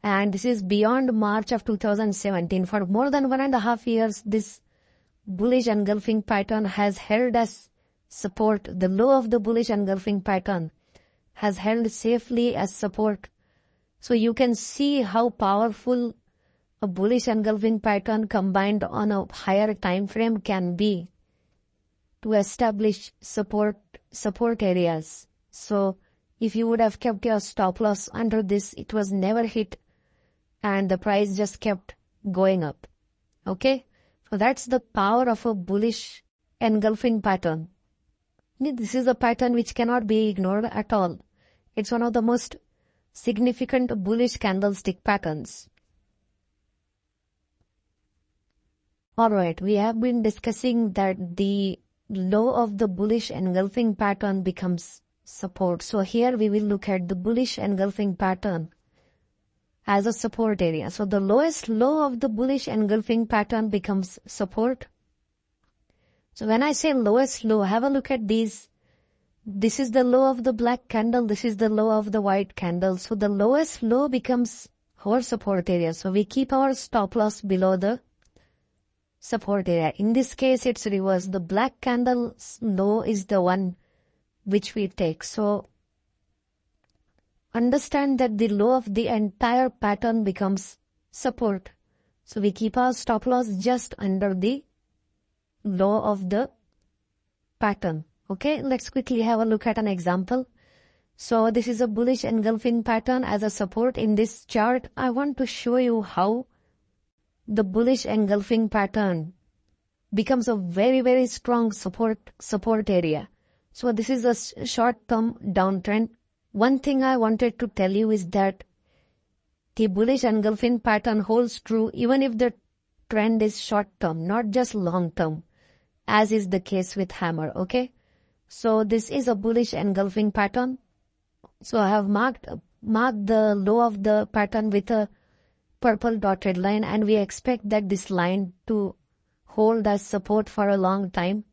And this is beyond March of 2017. For more than 1.5 years, this bullish engulfing pattern has held as support. The low of the bullish engulfing pattern has held safely as support. So you can see how powerful a bullish engulfing pattern combined on a higher time frame can be to establish support areas. So if you would have kept your stop loss under this, it was never hit and the price just kept going up. Okay? So that's the power of a bullish engulfing pattern. This is a pattern which cannot be ignored at all. It's one of the most significant bullish candlestick patterns. Alright, we have been discussing that the low of the bullish engulfing pattern becomes support. So here we will look at the bullish engulfing pattern as a support area. So the lowest low of the bullish engulfing pattern becomes support. So when I say lowest low, have a look at these. This is the low of the black candle. This is the low of the white candle. So the lowest low becomes our support area. So we keep our stop loss below the support area. In this case, it's reverse. The black candle's low is the one which we take. So understand that the low of the entire pattern becomes support. So we keep our stop loss just under the low of the pattern. Okay, let's quickly have a look at an example. So this is a bullish engulfing pattern as a support. In this chart, I want to show you how the bullish engulfing pattern becomes a very, very strong support area. So this is a short-term downtrend. One thing I wanted to tell you is that the bullish engulfing pattern holds true even if the trend is short-term, not just long-term, as is the case with hammer, okay? So this is a bullish engulfing pattern. So I have marked the low of the pattern with a purple dotted line, and we expect that this line to hold as support for a long time.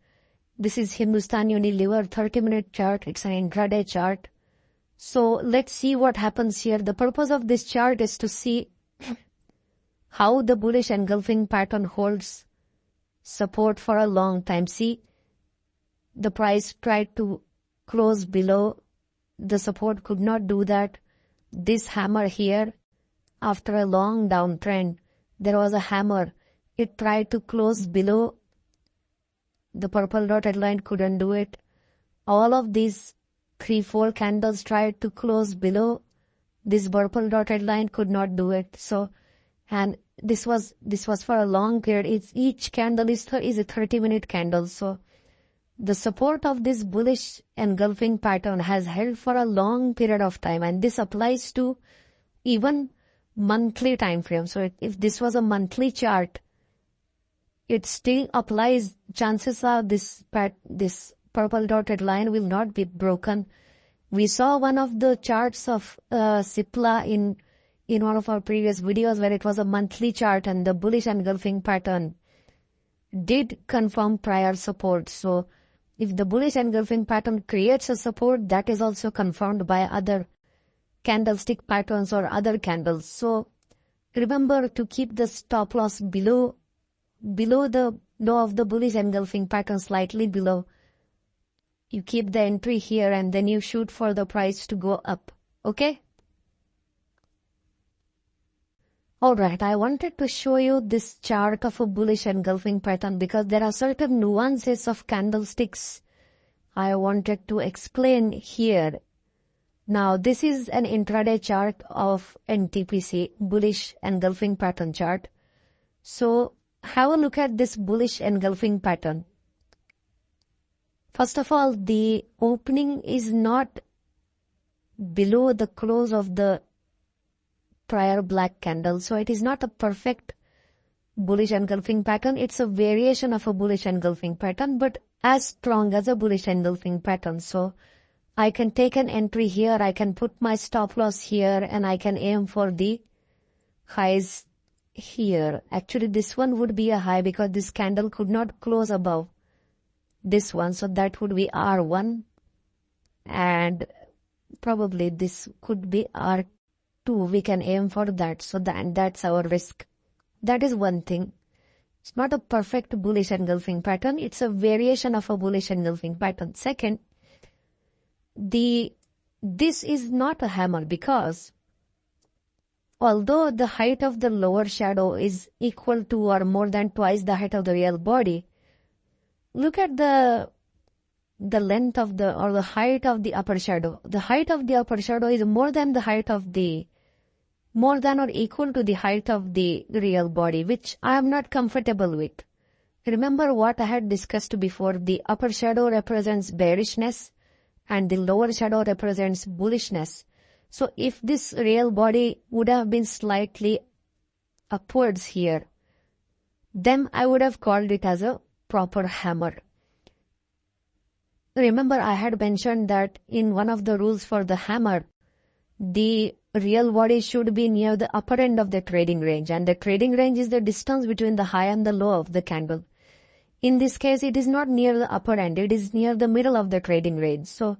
This is Hindustan Unilever 30-minute chart. It's an intraday chart. So let's see what happens here. The purpose of this chart is to see how the bullish engulfing pattern holds support for a long time. See, the price tried to close below the support, could not do that. This hammer here, after a long downtrend, there was a hammer. It tried to close below the purple dotted line, couldn't do it. All of these 3-4 candles tried to close below this purple dotted line, could not do it. So, and this was for a long period. Each candle is a 30-minute candle. So the support of this bullish engulfing pattern has held for a long period of time, and this applies to even monthly time frame. So if this was a monthly chart, it still applies. Chances are this purple dotted line will not be broken. We saw one of the charts of Sipla in one of our previous videos where it was a monthly chart and the bullish engulfing pattern did confirm prior support. So if the bullish engulfing pattern creates a support, that is also confirmed by other candlestick patterns or other candles. So remember to keep the stop loss below the low of the bullish engulfing pattern, slightly below. You keep the entry here and then you shoot for the price to go up. Okay? Alright, I wanted to show you this chart of a bullish engulfing pattern because there are certain nuances of candlesticks I wanted to explain here. Now, this is an intraday chart of NTPC, bullish engulfing pattern chart. So, have a look at this bullish engulfing pattern. First of all, the opening is not below the close of the prior black candle. So it is not a perfect bullish engulfing pattern. It's a variation of a bullish engulfing pattern, but as strong as a bullish engulfing pattern. So I can take an entry here, I can put my stop loss here, and I can aim for the highs here. Actually, this one would be a high because this candle could not close above this one. So that would be R1, and probably this could be R2. We can aim for that. So that's our risk. That is one thing. It's not a perfect bullish engulfing pattern. It's a variation of a bullish engulfing pattern. Second, this is not a hammer because although the height of the lower shadow is equal to or more than twice the height of the real body, look at the length of the height of the upper shadow. The height of the upper shadow is more than or equal to the height of the real body, which I am not comfortable with. Remember what I had discussed before. The upper shadow represents bearishness and the lower shadow represents bullishness. So if this real body would have been slightly upwards here, then I would have called it as a proper hammer. Remember, I had mentioned that in one of the rules for the hammer, the real body should be near the upper end of the trading range, and the trading range is the distance between the high and the low of the candle. In this case, it is not near the upper end, it is near the middle of the trading range. So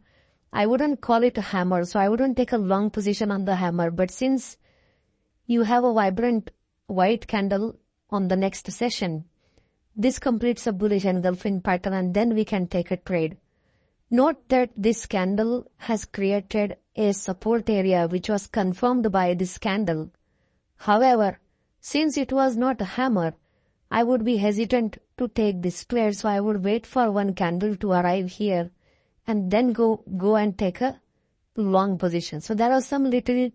I wouldn't call it a hammer, so I wouldn't take a long position on the hammer. But since you have a vibrant white candle on the next session, this completes a bullish engulfing pattern, and then we can take a trade. Note that this candle has created a support area which was confirmed by this candle. However, since it was not a hammer, I would be hesitant to take this trade, so I would wait for one candle to arrive here and then go and take a long position. So there are some little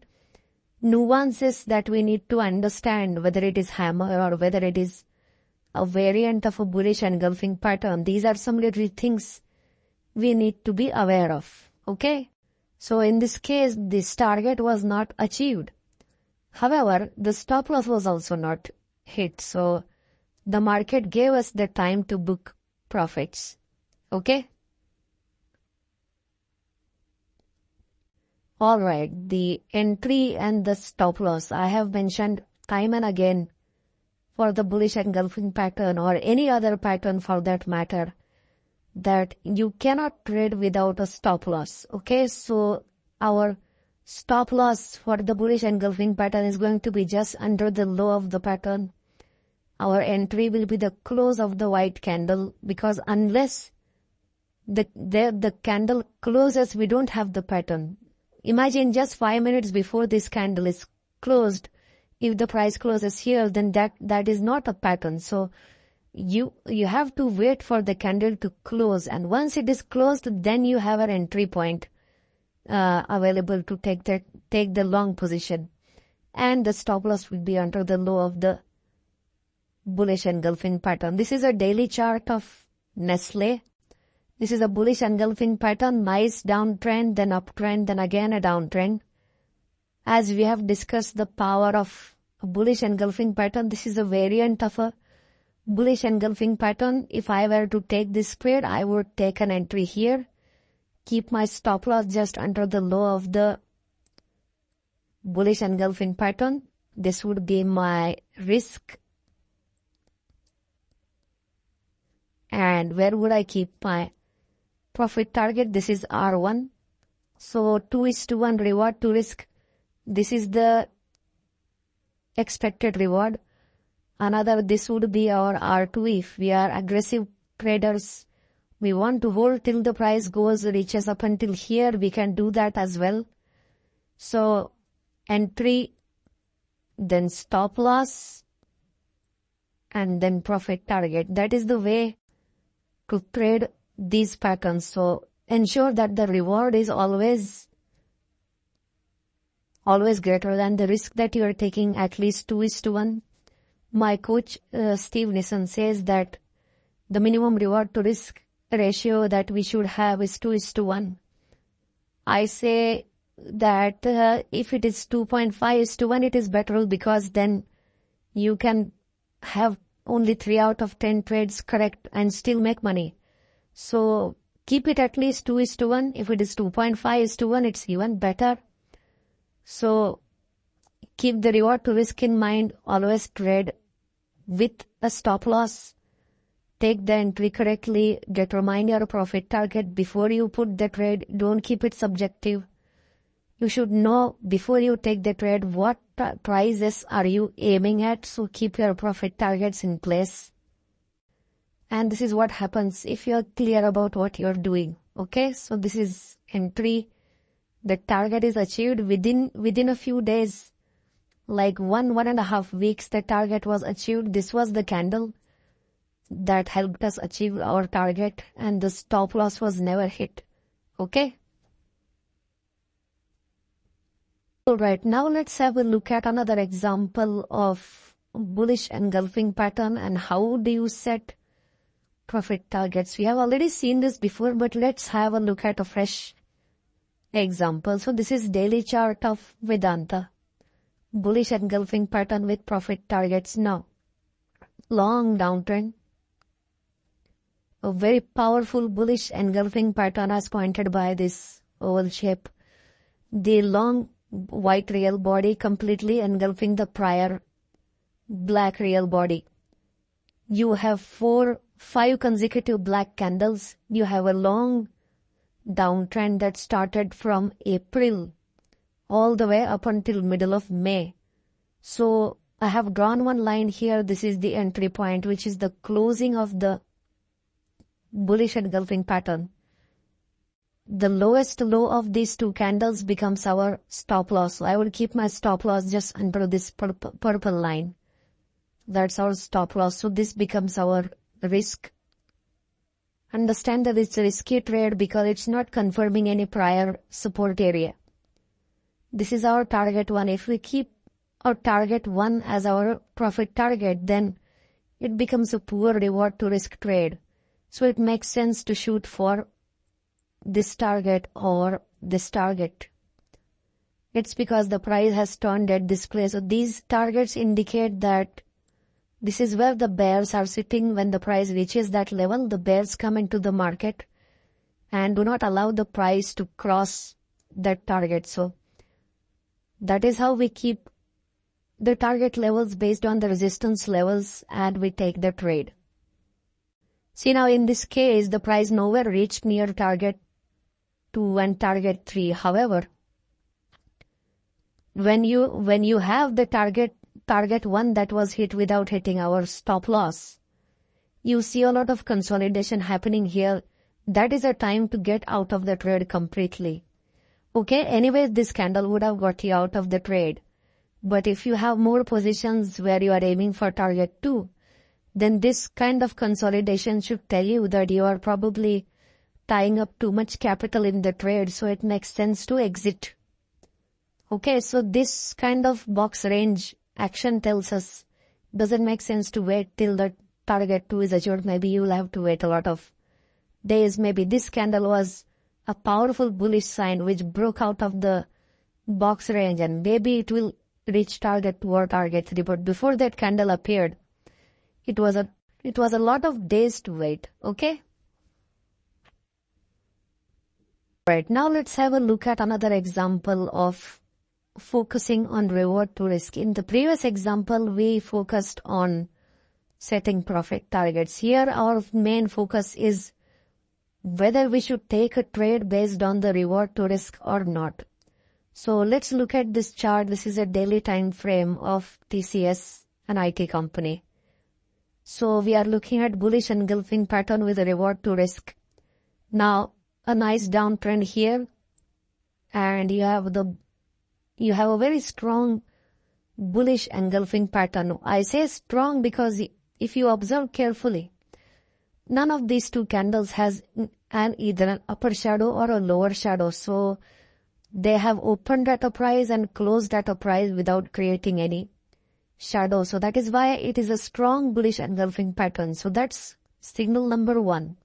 nuances that we need to understand, whether it is hammer or whether it is a variant of a bullish engulfing pattern. These are some little things we need to be aware of. Okay? So in this case, this target was not achieved. However, the stop loss was also not hit. So the market gave us the time to book profits. Okay? Alright, the entry and the stop loss I have mentioned time and again for the bullish engulfing pattern or any other pattern for that matter, that you cannot trade without a stop loss. Okay, so our stop loss for the bullish engulfing pattern is going to be just under the low of the pattern. Our entry will be the close of the white candle, because unless the candle closes, we don't have the pattern. Imagine just 5 minutes before this candle is closed, if the price closes here, then that is not a pattern. So you have to wait for the candle to close, and once it is closed, then you have an entry point available to take the long position, and the stop loss will be under the low of the bullish engulfing pattern. This is a daily chart of Nestle. This is a bullish engulfing pattern, nice downtrend, then uptrend, then again a downtrend. As we have discussed the power of a bullish engulfing pattern, this is a variant of a bullish engulfing pattern. If I were to take this trade, I would take an entry here, keep my stop loss just under the low of the bullish engulfing pattern. This would be my risk. And where would I keep my profit target? This is R1. So 2:1 reward to risk. This is the expected reward. Another, this would be our R2. If we are aggressive traders, we want to hold till the price reaches up until here, we can do that as well. So entry, then stop loss, and then profit target. That is the way to trade these patterns. So ensure that the reward is always greater than the risk that you are taking, at least 2:1. My coach, Steve Nissen, says that the minimum reward to risk ratio that we should have is 2:1. I say that if it is 2.5:1, it is better, because then you can have only 3 out of 10 trades correct and still make money. So keep it at least 2:1. If it is 2.5:1, it's even better. So keep the reward to risk in mind. Always trade with a stop loss. Take the entry correctly. Determine your profit target before you put the trade. Don't keep it subjective. You should know before you take the trade what prices are you aiming at. So keep your profit targets in place. And this is what happens if you're clear about what you're doing. Okay, so this is entry. The target is achieved within a few days, like 1.5 weeks. The target was achieved. This was the candle that helped us achieve our target, and the stop loss was never hit. Okay. Alright, now let's have a look at another example of bullish engulfing pattern and how do you set profit targets. We have already seen this before, but let's have a look at a fresh example. So this is daily chart of Vedanta. Bullish engulfing pattern with profit targets now. Long downtrend. A very powerful bullish engulfing pattern as pointed by this oval shape. The long white real body completely engulfing the prior black real body. You have 5 consecutive black candles. You have a long downtrend that started from April all the way up until middle of May. So I have drawn one line here. This is the entry point, which is the closing of the bullish engulfing pattern. The lowest low of these 2 candles becomes our stop loss. So I will keep my stop loss just under this purple line. That's our stop loss. So this becomes our risk. Understand that it's a risky trade because it's not confirming any prior support area. This is our target 1. If we keep our target 1 as our profit target, then it becomes a poor reward to risk trade. So it makes sense to shoot for this target or this target. It's because the price has turned at this place. So these targets indicate that this is where the bears are sitting. When the price reaches that level, the bears come into the market and do not allow the price to cross that target. So that is how we keep the target levels based on the resistance levels and we take the trade. See, now in this case, the price nowhere reached near target 2 and target 3. However, when you have the target 1 that was hit without hitting our stop loss, you see a lot of consolidation happening here. That is a time to get out of the trade completely. Okay, anyways, this candle would have got you out of the trade. But if you have more positions where you are aiming for target 2, then this kind of consolidation should tell you that you are probably tying up too much capital in the trade, so it makes sense to exit. Okay, so this kind of box range action tells us doesn't make sense to wait till the target 2 is achieved. Maybe you will have to wait a lot of days. Maybe this candle was a powerful bullish sign which broke out of the box range and maybe it will reach target 2 or target 3. But before that candle appeared, it was a lot of days to wait. Okay. Right, now let's have a look at another example of focusing on reward to risk. In the previous example, we focused on setting profit targets. Here, our main focus is whether we should take a trade based on the reward to risk or not. So let's look at this chart. This is a daily time frame of TCS, an IT company. So we are looking at bullish engulfing pattern with a reward to risk. Now, a nice downtrend here, and you have a very strong bullish engulfing pattern. I say strong because if you observe carefully, none of these 2 candles has either an upper shadow or a lower shadow. So they have opened at a price and closed at a price without creating any shadow. So that is why it is a strong bullish engulfing pattern. So that's signal number 1.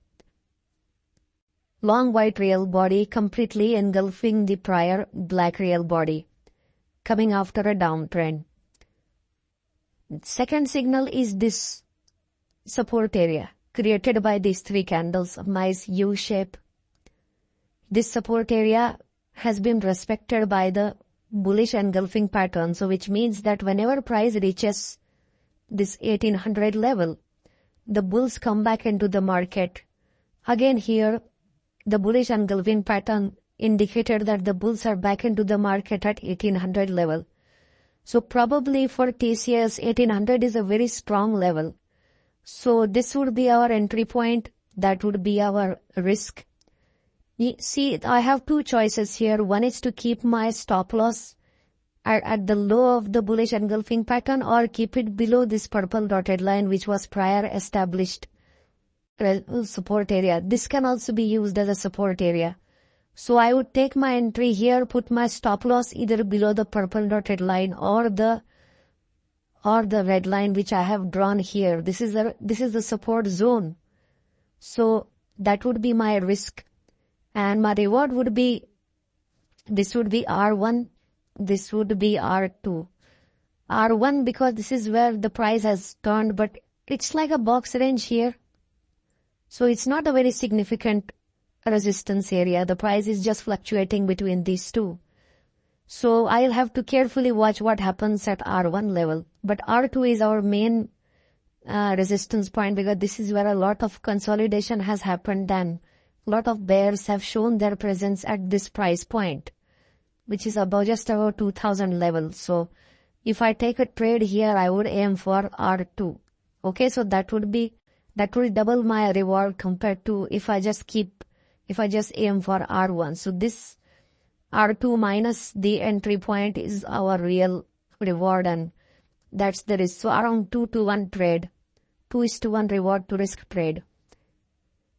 Long white real body completely engulfing the prior black real body, coming after a downtrend. Second signal is this support area created by these 3 candles of nice U shape. This support area has been respected by the bullish engulfing pattern. So which means that whenever price reaches this 1800 level, the bulls come back into the market. Again here, the bullish engulfing pattern indicated that the bulls are back into the market at 1800 level. So probably for TCS, 1800 is a very strong level. So this would be our entry point. That would be our risk. See, I have 2 choices here. One is to keep my stop loss at the low of the bullish engulfing pattern or keep it below this purple dotted line which was prior established support area. This can also be used as a support area. So I would take my entry here, put my stop loss either below the purple dotted line or the red line which I have drawn here. This is the support zone. So that would be my risk. And my reward would be This would be R1. This would be R2. R1 because this is where the price has turned, but it's like a box range here. So it's not a very significant resistance area. The price is just fluctuating between these two. So I'll have to carefully watch what happens at R1 level. But R2 is our main resistance point because this is where a lot of consolidation has happened and a lot of bears have shown their presence at this price point, which is about just about 2000 level. So if I take a trade here, I would aim for R2. Okay, so that will double my reward compared to if I just aim for R1. So this R2 minus the entry point is our real reward, and that's the risk. So around 2-to-1 trade, 2:1 reward to risk trade.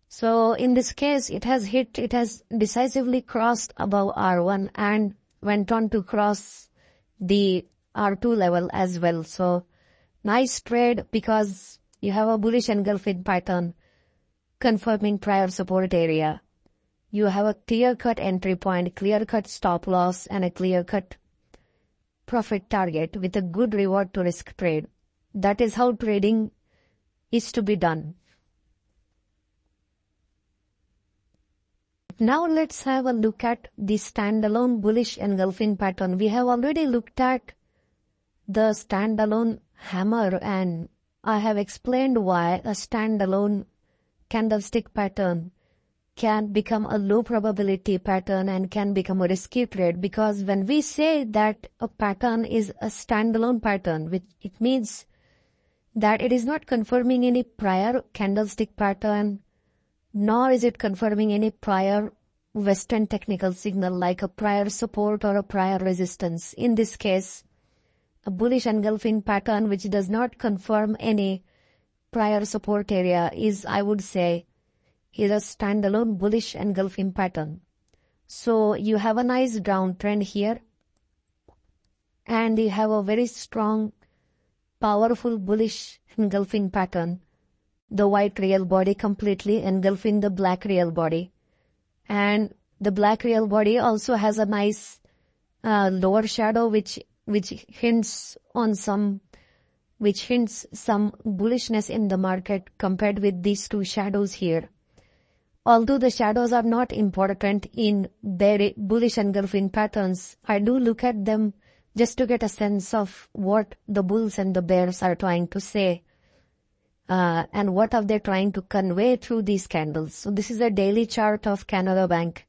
So in this case, it has decisively crossed above R1 and went on to cross the R2 level as well. So nice trade because you have a bullish engulfing pattern confirming prior support area. You have a clear-cut entry point, clear-cut stop loss, and a clear-cut profit target with a good reward to risk trade. That is how trading is to be done. Now let's have a look at the standalone bullish engulfing pattern. We have already looked at the standalone hammer, and I have explained why a standalone candlestick pattern can become a low probability pattern and can become a risky trade, because when we say that a pattern is a standalone pattern, it means that it is not confirming any prior candlestick pattern, nor is it confirming any prior Western technical signal like a prior support or a prior resistance. In this case, a bullish engulfing pattern which does not confirm any prior support area is, I would say, is a standalone bullish engulfing pattern. So you have a nice downtrend here, and you have a very strong, powerful bullish engulfing pattern. The white real body completely engulfing the black real body, and the black real body also has a nice lower shadow which hints some bullishness in the market compared with these two shadows here. Although the shadows are not important in their bullish engulfing patterns, I do look at them just to get a sense of what the bulls and the bears are trying to say, and what are they trying to convey through these candles. So this is a daily chart of Canada Bank.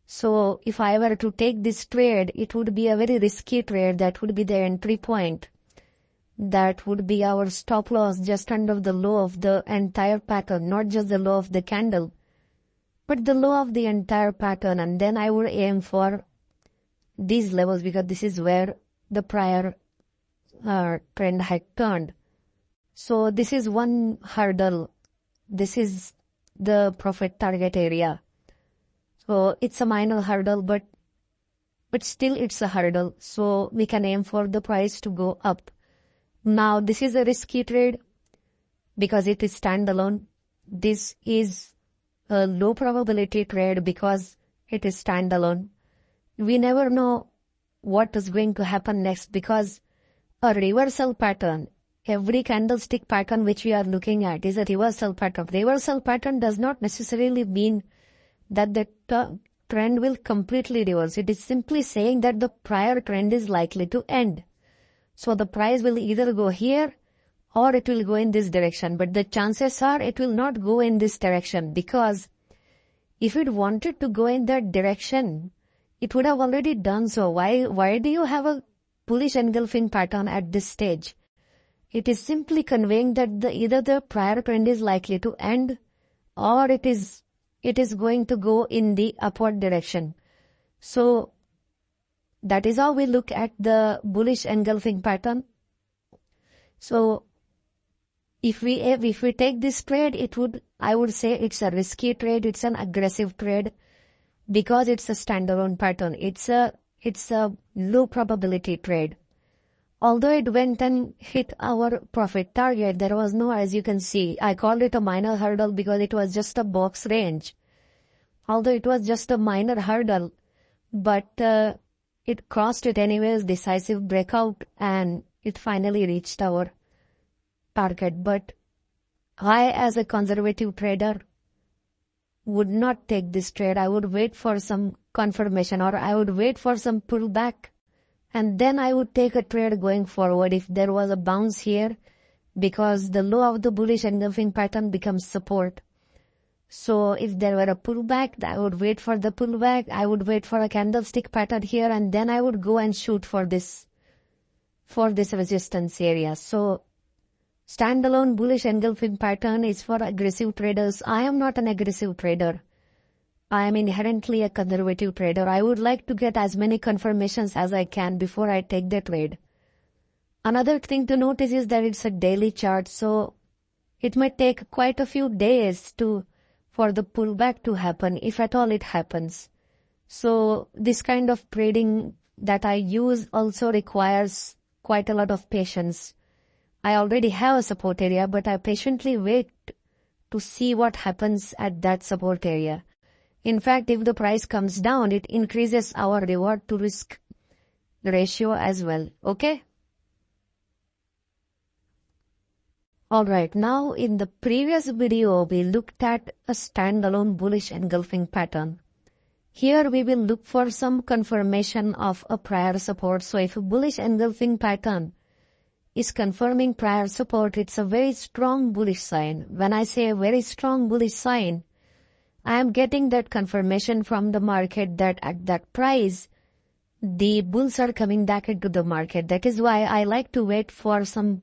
So if I were to take this trade, it would be a very risky trade. That would be the entry point. That would be our stop loss just under the low of the entire pattern, not just the low of the candle, but the low of the entire pattern. And then I would aim for these levels because this is where the prior trend had turned. So this is one hurdle. This is the profit target area. So it's a minor hurdle, but still it's a hurdle. So we can aim for the price to go up. Now this is a risky trade because it is standalone. This is a low probability trade because it is standalone. We never know what is going to happen next because a reversal pattern, every candlestick pattern which we are looking at is a reversal pattern. Reversal pattern does not necessarily mean that the trend will completely reverse. It is simply saying that the prior trend is likely to end. So the price will either go here or it will go in this direction. But the chances are it will not go in this direction, because if it wanted to go in that direction, it would have already done so. Why do you have a bullish engulfing pattern at this stage? It is simply conveying that either the prior trend is likely to end or it is going to go in the upward direction. So that is how we look at the bullish engulfing pattern. So if we take this trade, I would say it's a risky trade. It's an aggressive trade because it's a standalone pattern. It's a low probability trade. Although it went and hit our profit target, there was no, as you can see, I called it a minor hurdle because it was just a box range. Although it was just a minor hurdle, but it crossed it anyways, decisive breakout, and it finally reached our target. But I, as a conservative trader, would not take this trade. I would wait for some confirmation, or I would wait for some pullback, and then I would take a trade going forward if there was a bounce here, because the low of the bullish engulfing pattern becomes support. So if there were a pullback, I would wait for the pullback, I would wait for a candlestick pattern here, and then I would go and shoot for this resistance area. So standalone bullish engulfing pattern is for aggressive traders. I am not an aggressive trader. I am inherently a conservative trader. I would like to get as many confirmations as I can before I take the trade. Another thing to notice is that it's a daily chart, so it might take quite a few days for the pullback to happen, if at all it happens. So this kind of trading that I use also requires quite a lot of patience. I already have a support area, but I patiently wait to see what happens at that support area. In fact, if the price comes down, it increases our reward to risk ratio as well. Okay? Alright, now in the previous video, we looked at a standalone bullish engulfing pattern. Here we will look for some confirmation of a prior support. So if a bullish engulfing pattern is confirming prior support, it's a very strong bullish sign. When I say a very strong bullish sign, I am getting that confirmation from the market that at that price, the bulls are coming back into the market. That is why I like to wait for some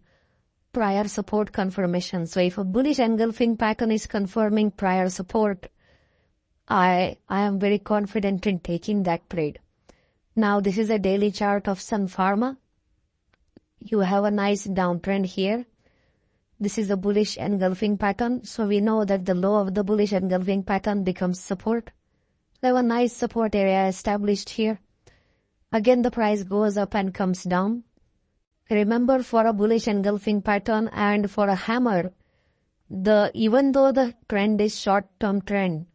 prior support confirmation. So if a bullish engulfing pattern is confirming prior support, I am very confident in taking that trade. Now this is a daily chart of Sun Pharma. You have a nice downtrend here. This is a bullish engulfing pattern. So we know that the low of the bullish engulfing pattern becomes support. We have a nice support area established here. Again, the price goes up and comes down. Remember, for a bullish engulfing pattern and for a hammer, even though the trend is short-term trend,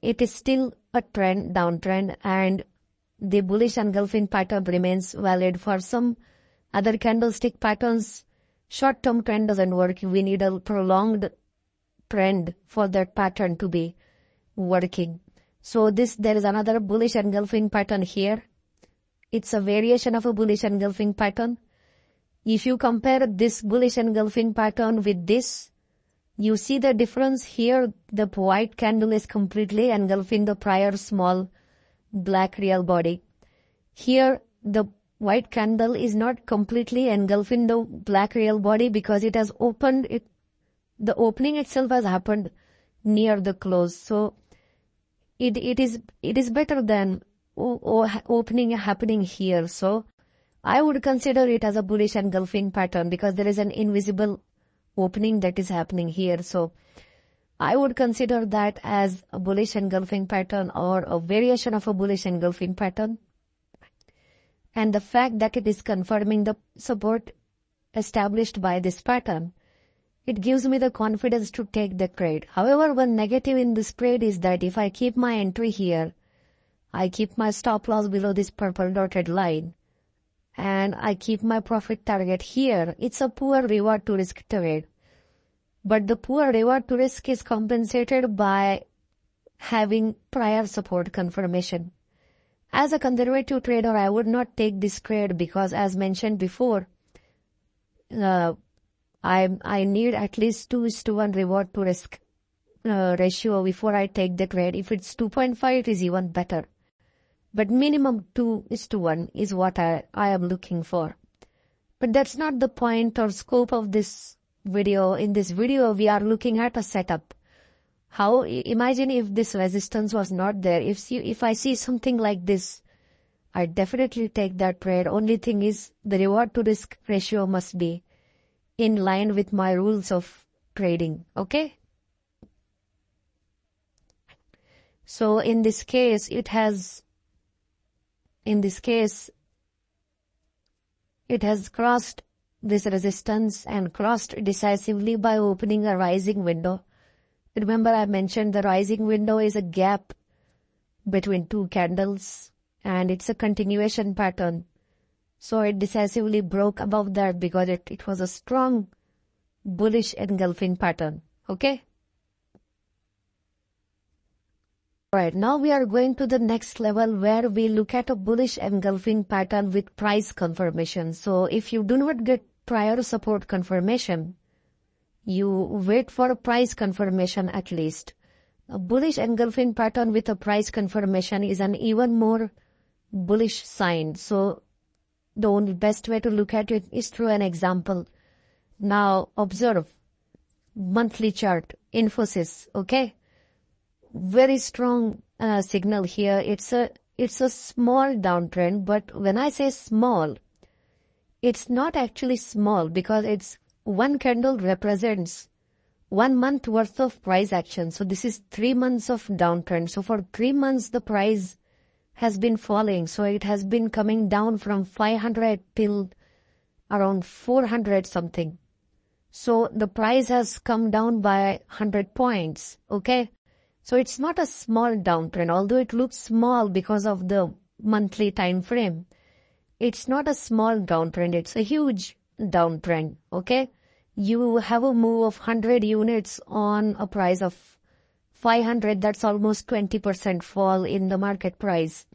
it is still a downtrend, and the bullish engulfing pattern remains valid. For some other candlestick patterns, short-term trend doesn't work. We need a prolonged trend for that pattern to be working. So there is another bullish engulfing pattern here. It's a variation of a bullish engulfing pattern. If you compare this bullish engulfing pattern with this, you see the difference here. The white candle is completely engulfing the prior small black real body. Here, the white candle is not completely engulfing the black real body because it has opened it. The opening itself has happened near the close. So it is better than opening happening here. So I would consider it as a bullish engulfing pattern because there is an invisible opening that is happening here. So I would consider that as a bullish engulfing pattern or a variation of a bullish engulfing pattern. And the fact that it is confirming the support established by this pattern, it gives me the confidence to take the trade. However, one negative in this trade is that if I keep my entry here, I keep my stop loss below this purple dotted line, and I keep my profit target here, it's a poor reward to risk trade. But the poor reward to risk is compensated by having prior support confirmation. As a conservative trader, I would not take this trade because, as mentioned before, I need at least 2:1 reward to risk ratio before I take the trade. If it's 2.5, it is even better. But minimum 2:1 is what I am looking for. But that's not the point or scope of this video. In this video, we are looking at a setup. Imagine if this resistance was not there. If I see something like this, I definitely take that trade. Only thing is the reward to risk ratio must be in line with my rules of trading. Okay? So in this case, it has crossed this resistance and crossed decisively by opening a rising window. Remember, I mentioned the rising window is a gap between two candles, and it's a continuation pattern. So it decisively broke above that because it was a strong bullish engulfing pattern. Okay? Alright, now we are going to the next level where we look at a bullish engulfing pattern with price confirmation. So if you do not get prior support confirmation, you wait for a price confirmation at least. A bullish engulfing pattern with a price confirmation is an even more bullish sign. So the only best way to look at it is through an example. Now observe monthly chart, Infosys, okay? Very strong signal here. It's a small downtrend, but when I say small, it's not actually small because it's one candle represents 1 month worth of price action. So this is 3 months of downtrend. So for 3 months, the price has been falling. So it has been coming down from 500 till around 400 something. So the price has come down by 100 points. Okay. So it's not a small downtrend, although it looks small because of the monthly time frame. It's not a small downtrend. It's a huge downtrend. Okay. You have a move of 100 units on a price of 500. That's almost 20% fall in the market price.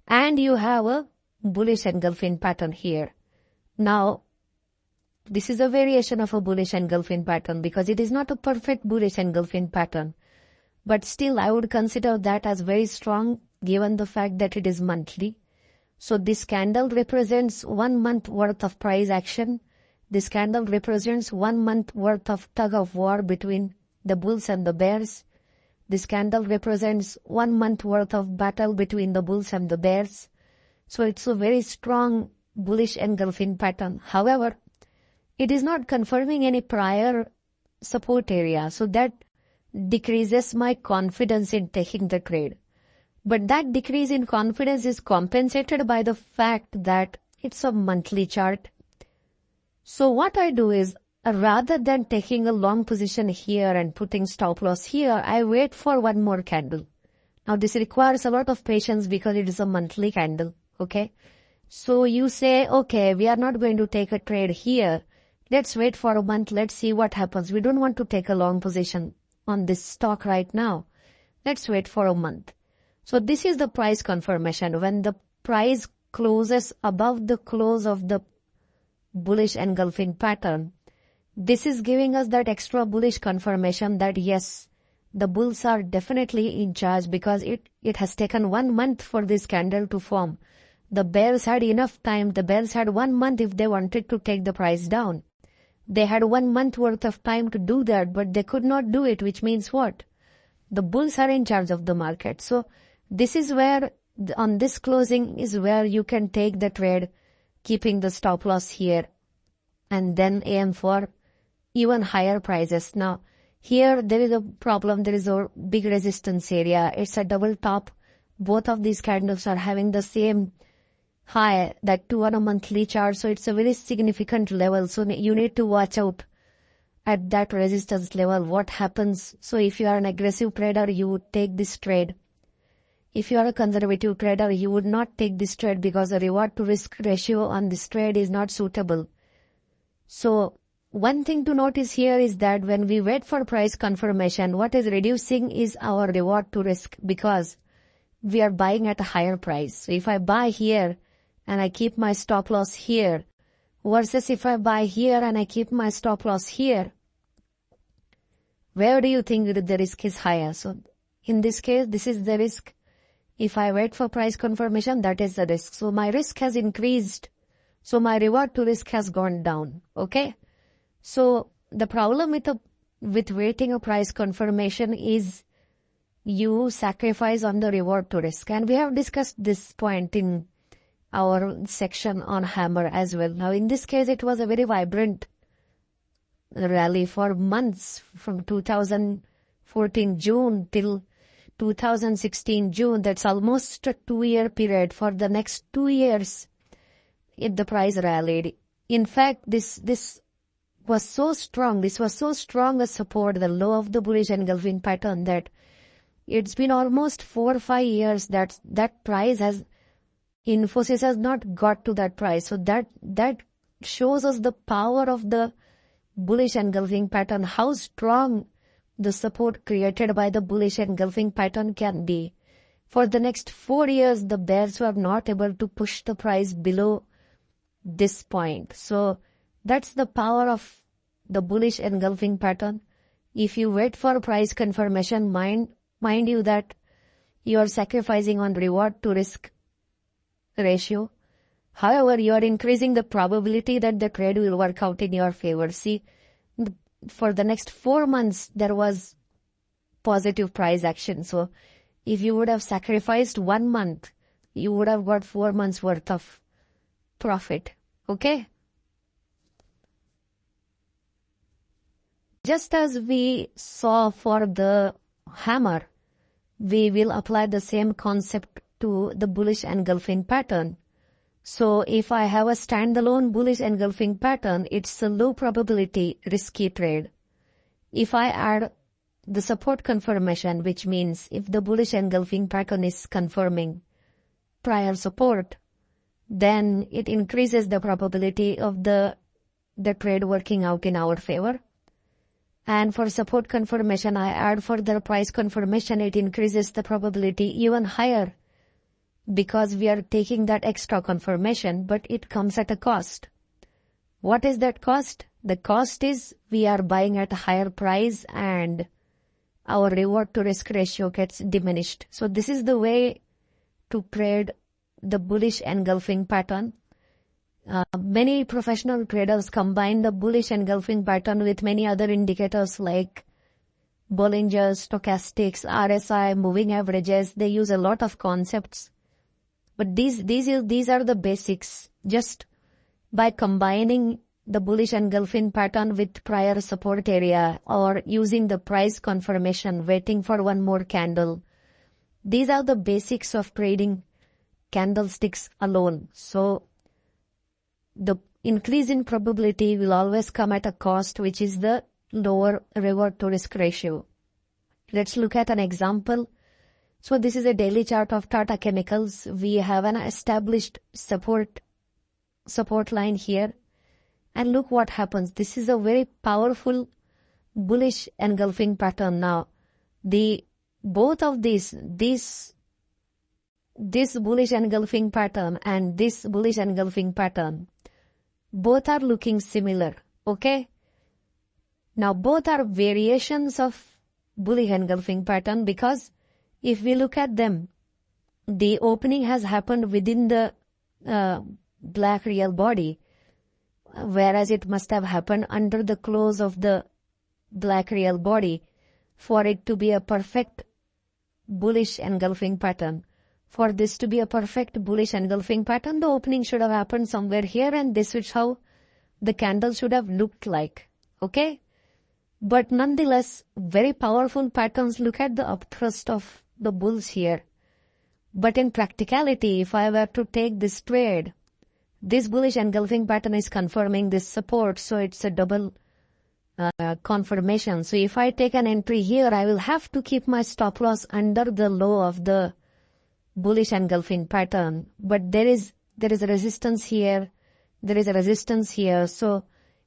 And you have a bullish engulfing pattern here. Now, this is a variation of a bullish engulfing pattern because it is not a perfect bullish engulfing pattern. But still, I would consider that as very strong given the fact that it is monthly. So this candle represents 1 month worth of price action. This candle represents 1 month worth of tug of war between the bulls and the bears. This candle represents 1 month worth of battle between the bulls and the bears. So it's a very strong bullish engulfing pattern. However, it is not confirming any prior support area. So that decreases my confidence in taking the trade. But that decrease in confidence is compensated by the fact that it's a monthly chart. So what I do is, rather than taking a long position here and putting stop loss here, I wait for one more candle. Now this requires a lot of patience because it is a monthly candle. Okay. So you say, okay, we are not going to take a trade here. Let's wait for a month. Let's see what happens. We don't want to take a long position on this stock right now. Let's wait for a month. So this is the price confirmation. When the price closes above the close of the bullish engulfing pattern, this is giving us that extra bullish confirmation that yes, the bulls are definitely in charge because it has taken 1 month for this candle to form. The bears had enough time. The bears had 1 month if they wanted to take the price down. They had 1 month worth of time to do that, but they could not do it, which means what? The bulls are in charge of the market. So this is where, on this closing is where you can take the trade, keeping the stop loss here, and then aim for even higher prices. Now, here there is a problem. There is a big resistance area. It's a double top. Both of these candles are having the same high, that too on a monthly chart. So it's a very significant level. So you need to watch out at that resistance level what happens. So if you are an aggressive trader, you would take this trade. If you are a conservative trader, you would not take this trade because the reward to risk ratio on this trade is not suitable. So one thing to notice here is that when we wait for price confirmation, what is reducing is our reward to risk because we are buying at a higher price. So if I buy here and I keep my stop loss here versus if I buy here and I keep my stop loss here, where do you think the risk is higher? So in this case, this is the risk. If I wait for price confirmation, that is the risk. So my risk has increased. So my reward to risk has gone down. Okay. So the problem with waiting a price confirmation is you sacrifice on the reward to risk. And we have discussed this point in our section on hammer as well. Now in this case, it was a very vibrant rally for months from 2014 June till 2016 June. That's almost a 2-year period. For the next 2 years, the price rallied. In fact, this was so strong. This was so strong a support, the low of the bullish engulfing pattern, that it's been almost 4 or 5 years that price has Infosys has not got to that price. So that shows us the power of the bullish engulfing pattern, how strong the support created by the bullish engulfing pattern can be. For the next 4 years, the bears were not able to push the price below this point. So that's the power of the bullish engulfing pattern. If you wait for price confirmation, mind you that you are sacrificing on reward to risk ratio. However, you are increasing the probability that the trade will work out in your favor. See, for the next 4 months, there was positive price action. So if you would have sacrificed 1 month, you would have got 4 months worth of profit. Okay? Just as we saw for the hammer, we will apply the same concept to the bullish engulfing pattern. So if I have a standalone bullish engulfing pattern, it's a low probability risky trade. If I add the support confirmation, which means if the bullish engulfing pattern is confirming prior support, then it increases the probability of the trade working out in our favor. And for support confirmation, I add further price confirmation, it increases the probability even higher because we are taking that extra confirmation, but it comes at a cost. What is that cost? The cost is we are buying at a higher price and our reward to risk ratio gets diminished. So this is the way to trade the bullish engulfing pattern. Many professional traders combine the bullish engulfing pattern with many other indicators like Bollinger, stochastics, RSI, moving averages. They use a lot of concepts. But these are the basics. Just by combining the bullish engulfing pattern with prior support area or using the price confirmation, waiting for one more candle. These are the basics of trading candlesticks alone. So the increase in probability will always come at a cost, which is the lower reward to risk ratio. Let's look at an example. So this is a daily chart of Tata Chemicals. We have an established support line here. And look what happens. This is a very powerful bullish engulfing pattern. Now, both of this bullish engulfing pattern and this bullish engulfing pattern, both are looking similar. Okay? Now, both are variations of bullish engulfing pattern because if we look at them, the opening has happened within the black real body, whereas it must have happened under the close of the black real body for it to be a perfect bullish engulfing pattern. For this to be a perfect bullish engulfing pattern, the opening should have happened somewhere here and this is how the candle should have looked like. Okay? But nonetheless, very powerful patterns. Look at the upthrust of the bulls here. But in practicality, if I were to take this trade, this bullish engulfing pattern is confirming this support, so it's a double confirmation. So if I take an entry here, I will have to keep my stop loss under the low of the bullish engulfing pattern. But there is a resistance here, there is a resistance here, so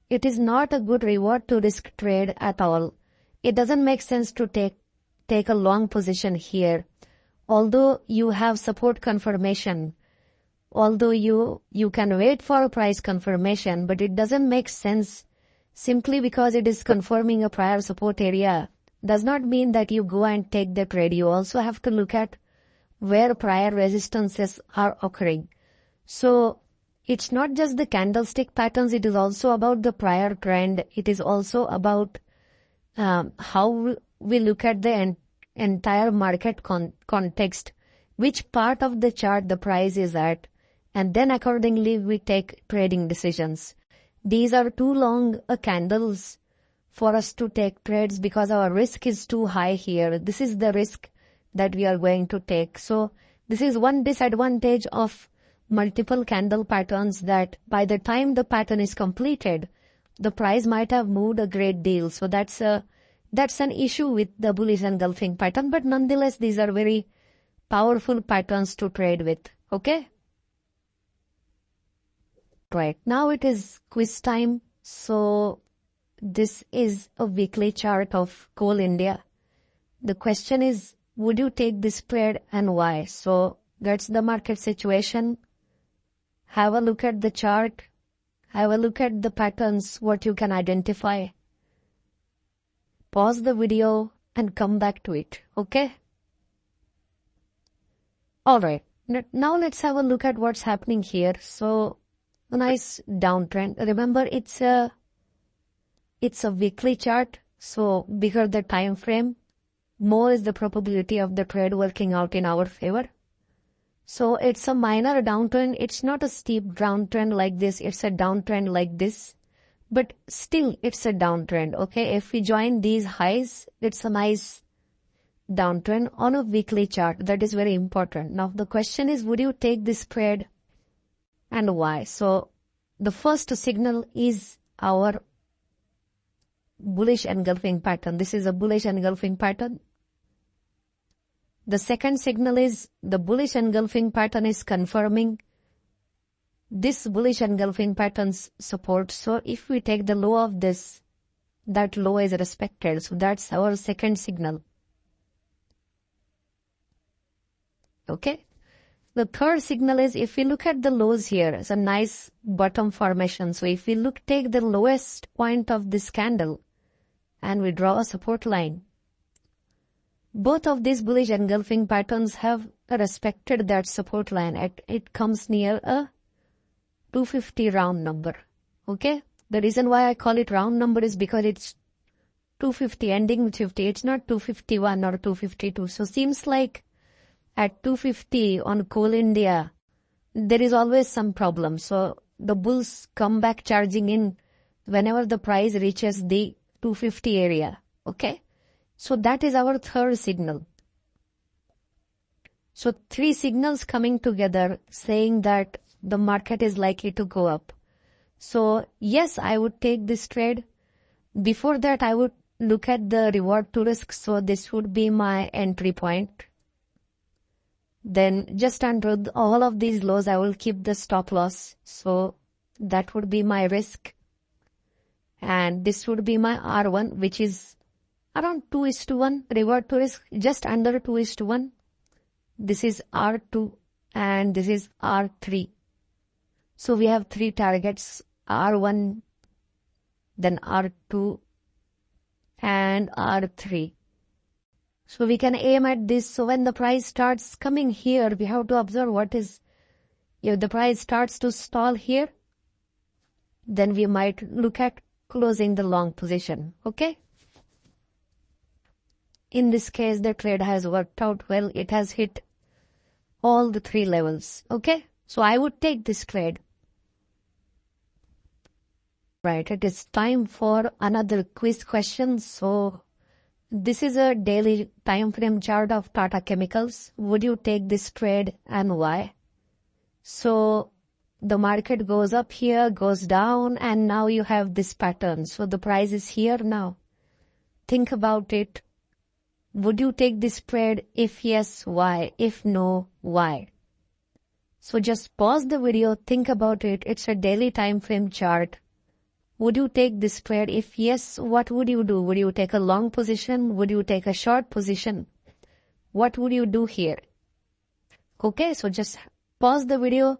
it is not a good reward to risk trade at all. It doesn't make sense to take a long position here. Although you have support confirmation, although you can wait for a price confirmation, but it doesn't make sense simply because it is confirming a prior support area. Does not mean that you go and take the trade. You also have to look at where prior resistances are occurring. So it's not just the candlestick patterns, it is also about the prior trend. It is also about how we look at the entire market context, which part of the chart the price is at, and then accordingly we take trading decisions. These are too long candles for us to take trades because our risk is too high here. This is the risk that we are going to take. So this is one disadvantage of multiple candle patterns, that by the time the pattern is completed, the price might have moved a great deal. So that's an issue with the bullish engulfing pattern, but nonetheless these are very powerful patterns to trade with. Okay? Right, now it is quiz time. So this is a weekly chart of Coal India. The question is, would you take this trade and why? So that's the market situation. Have a look at the chart. Have a look at the patterns, what you can identify. Pause the video and come back to it, okay? Alright, now let's have a look at what's happening here. So, a nice downtrend. Remember, it's a weekly chart, so bigger the time frame, more is the probability of the trade working out in our favor. So it's a minor downtrend. It's not a steep downtrend like this. It's a downtrend like this. But still, it's a downtrend, okay? If we join these highs, it's a nice downtrend on a weekly chart. That is very important. Now, the question is, would you take this trade and why? So, the first signal is our bullish engulfing pattern. This is a bullish engulfing pattern. The second signal is the bullish engulfing pattern is confirming this bullish engulfing pattern's support. So if we take the low of this, that low is respected. So that's our second signal. Okay. The third signal is if we look at the lows here, it's a nice bottom formation. So if we take the lowest point of this candle and we draw a support line, both of these bullish engulfing patterns have respected that support line. It comes near a 250 round number. Okay? The reason why I call it round number is because it's 250 ending with 50. It's not 251 or 252. So seems like at 250 on Coal India, there is always some problem. So the bulls come back charging in whenever the price reaches the 250 area. Okay? So that is our third signal. So three signals coming together saying that the market is likely to go up. So yes, I would take this trade. Before that, I would look at the reward to risk. So this would be my entry point. Then just under all of these lows, I will keep the stop loss. So that would be my risk. And this would be my R1, which is around 2:1, reward to risk, just under 2:1. This is R2 and this is R3. So we have three targets, R1, then R2 and R3. So we can aim at this. So when the price starts coming here, we have to observe what is, if the price starts to stall here, then we might look at closing the long position, okay? In this case, the trade has worked out well. It has hit all the three levels. Okay. So I would take this trade. Right. It is time for another quiz question. So this is a daily time frame chart of Tata Chemicals. Would you take this trade and why? So the market goes up here, goes down, and now you have this pattern. So the price is here now. Think about it. Would you take this trade? If yes, why? If no, why? So just pause the video, think about it. It's a daily time frame chart. Would you take this trade? If yes, what would you do? Would you take a long position? Would you take a short position? What would you do here? Okay, so just pause the video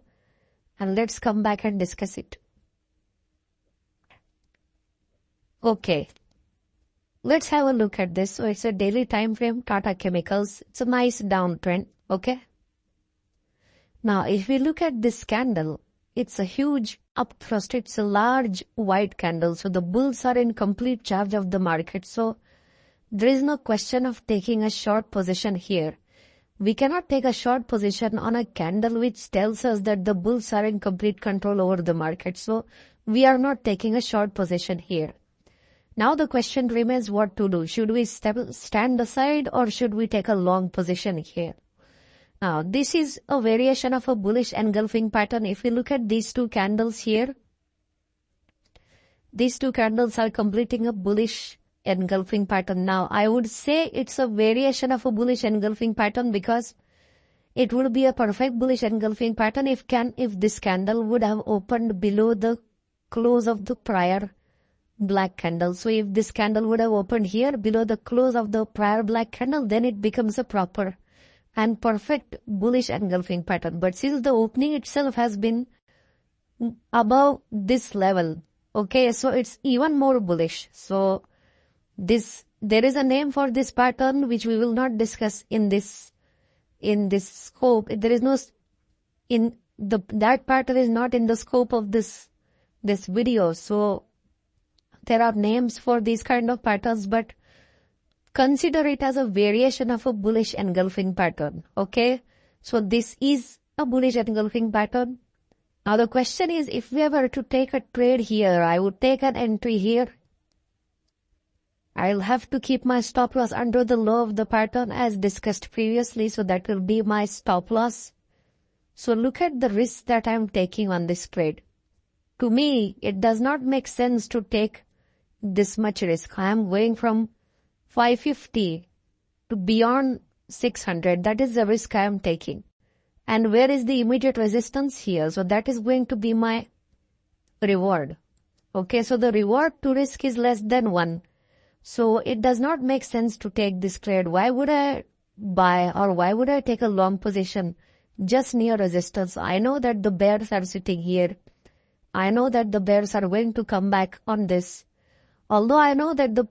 and let's come back and discuss it. Okay. Let's have a look at this. So it's a daily time frame, Tata Chemicals. It's a nice downtrend, okay? Now, if we look at this candle, it's a huge upthrust. It's a large white candle. So the bulls are in complete charge of the market. So there is no question of taking a short position here. We cannot take a short position on a candle which tells us that the bulls are in complete control over the market. So we are not taking a short position here. Now the question remains what to do. Should we stand aside or should we take a long position here? Now this is a variation of a bullish engulfing pattern. If we look at these two candles here, these two candles are completing a bullish engulfing pattern. Now I would say it's a variation of a bullish engulfing pattern because it would be a perfect bullish engulfing pattern if this candle would have opened below the close of the prior black candle. So if this candle would have opened here below the close of the prior black candle, then it becomes a proper and perfect bullish engulfing pattern. But since the opening itself has been above this level, okay, so it's even more bullish. So there is a name for this pattern which we will not discuss in this scope. There is no that pattern is not in the scope of this video. So there are names for these kind of patterns, but consider it as a variation of a bullish engulfing pattern. Okay, so this is a bullish engulfing pattern. Now the question is, if we were to take a trade here, I would take an entry here. I'll have to keep my stop loss under the low of the pattern as discussed previously, so that will be my stop loss. So look at the risk that I'm taking on this trade. To me, it does not make sense to take this much risk. I am going from 550 to beyond 600. That is the risk I am taking. And where is the immediate resistance here? So that is going to be my reward. Okay, so the reward to risk is less than 1. So it does not make sense to take this trade. Why would I buy or why would I take a long position just near resistance? I know that the bears are sitting here. I know that the bears are going to come back on this. Although I know that the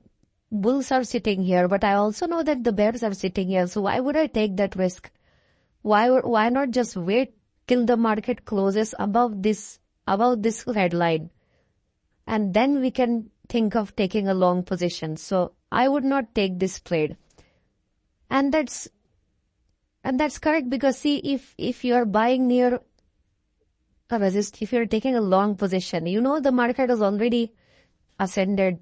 bulls are sitting here, but I also know that the bears are sitting here. So why would I take that risk? Why not just wait till the market closes above this red line, and then we can think of taking a long position. So I would not take this trade. And that's correct, because see, if you are buying near a resist, if you're taking a long position, you know the market has already ascended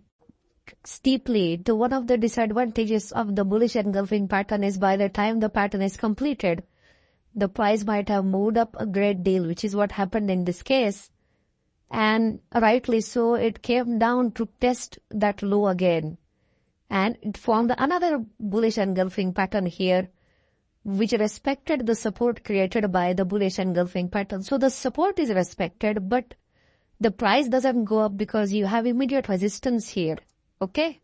steeply. To one of the disadvantages of the bullish engulfing pattern is by the time the pattern is completed, the price might have moved up a great deal, which is what happened in this case. And rightly so, it came down to test that low again. And it formed another bullish engulfing pattern here, which respected the support created by the bullish engulfing pattern. So the support is respected, but the price doesn't go up because you have immediate resistance here. Okay?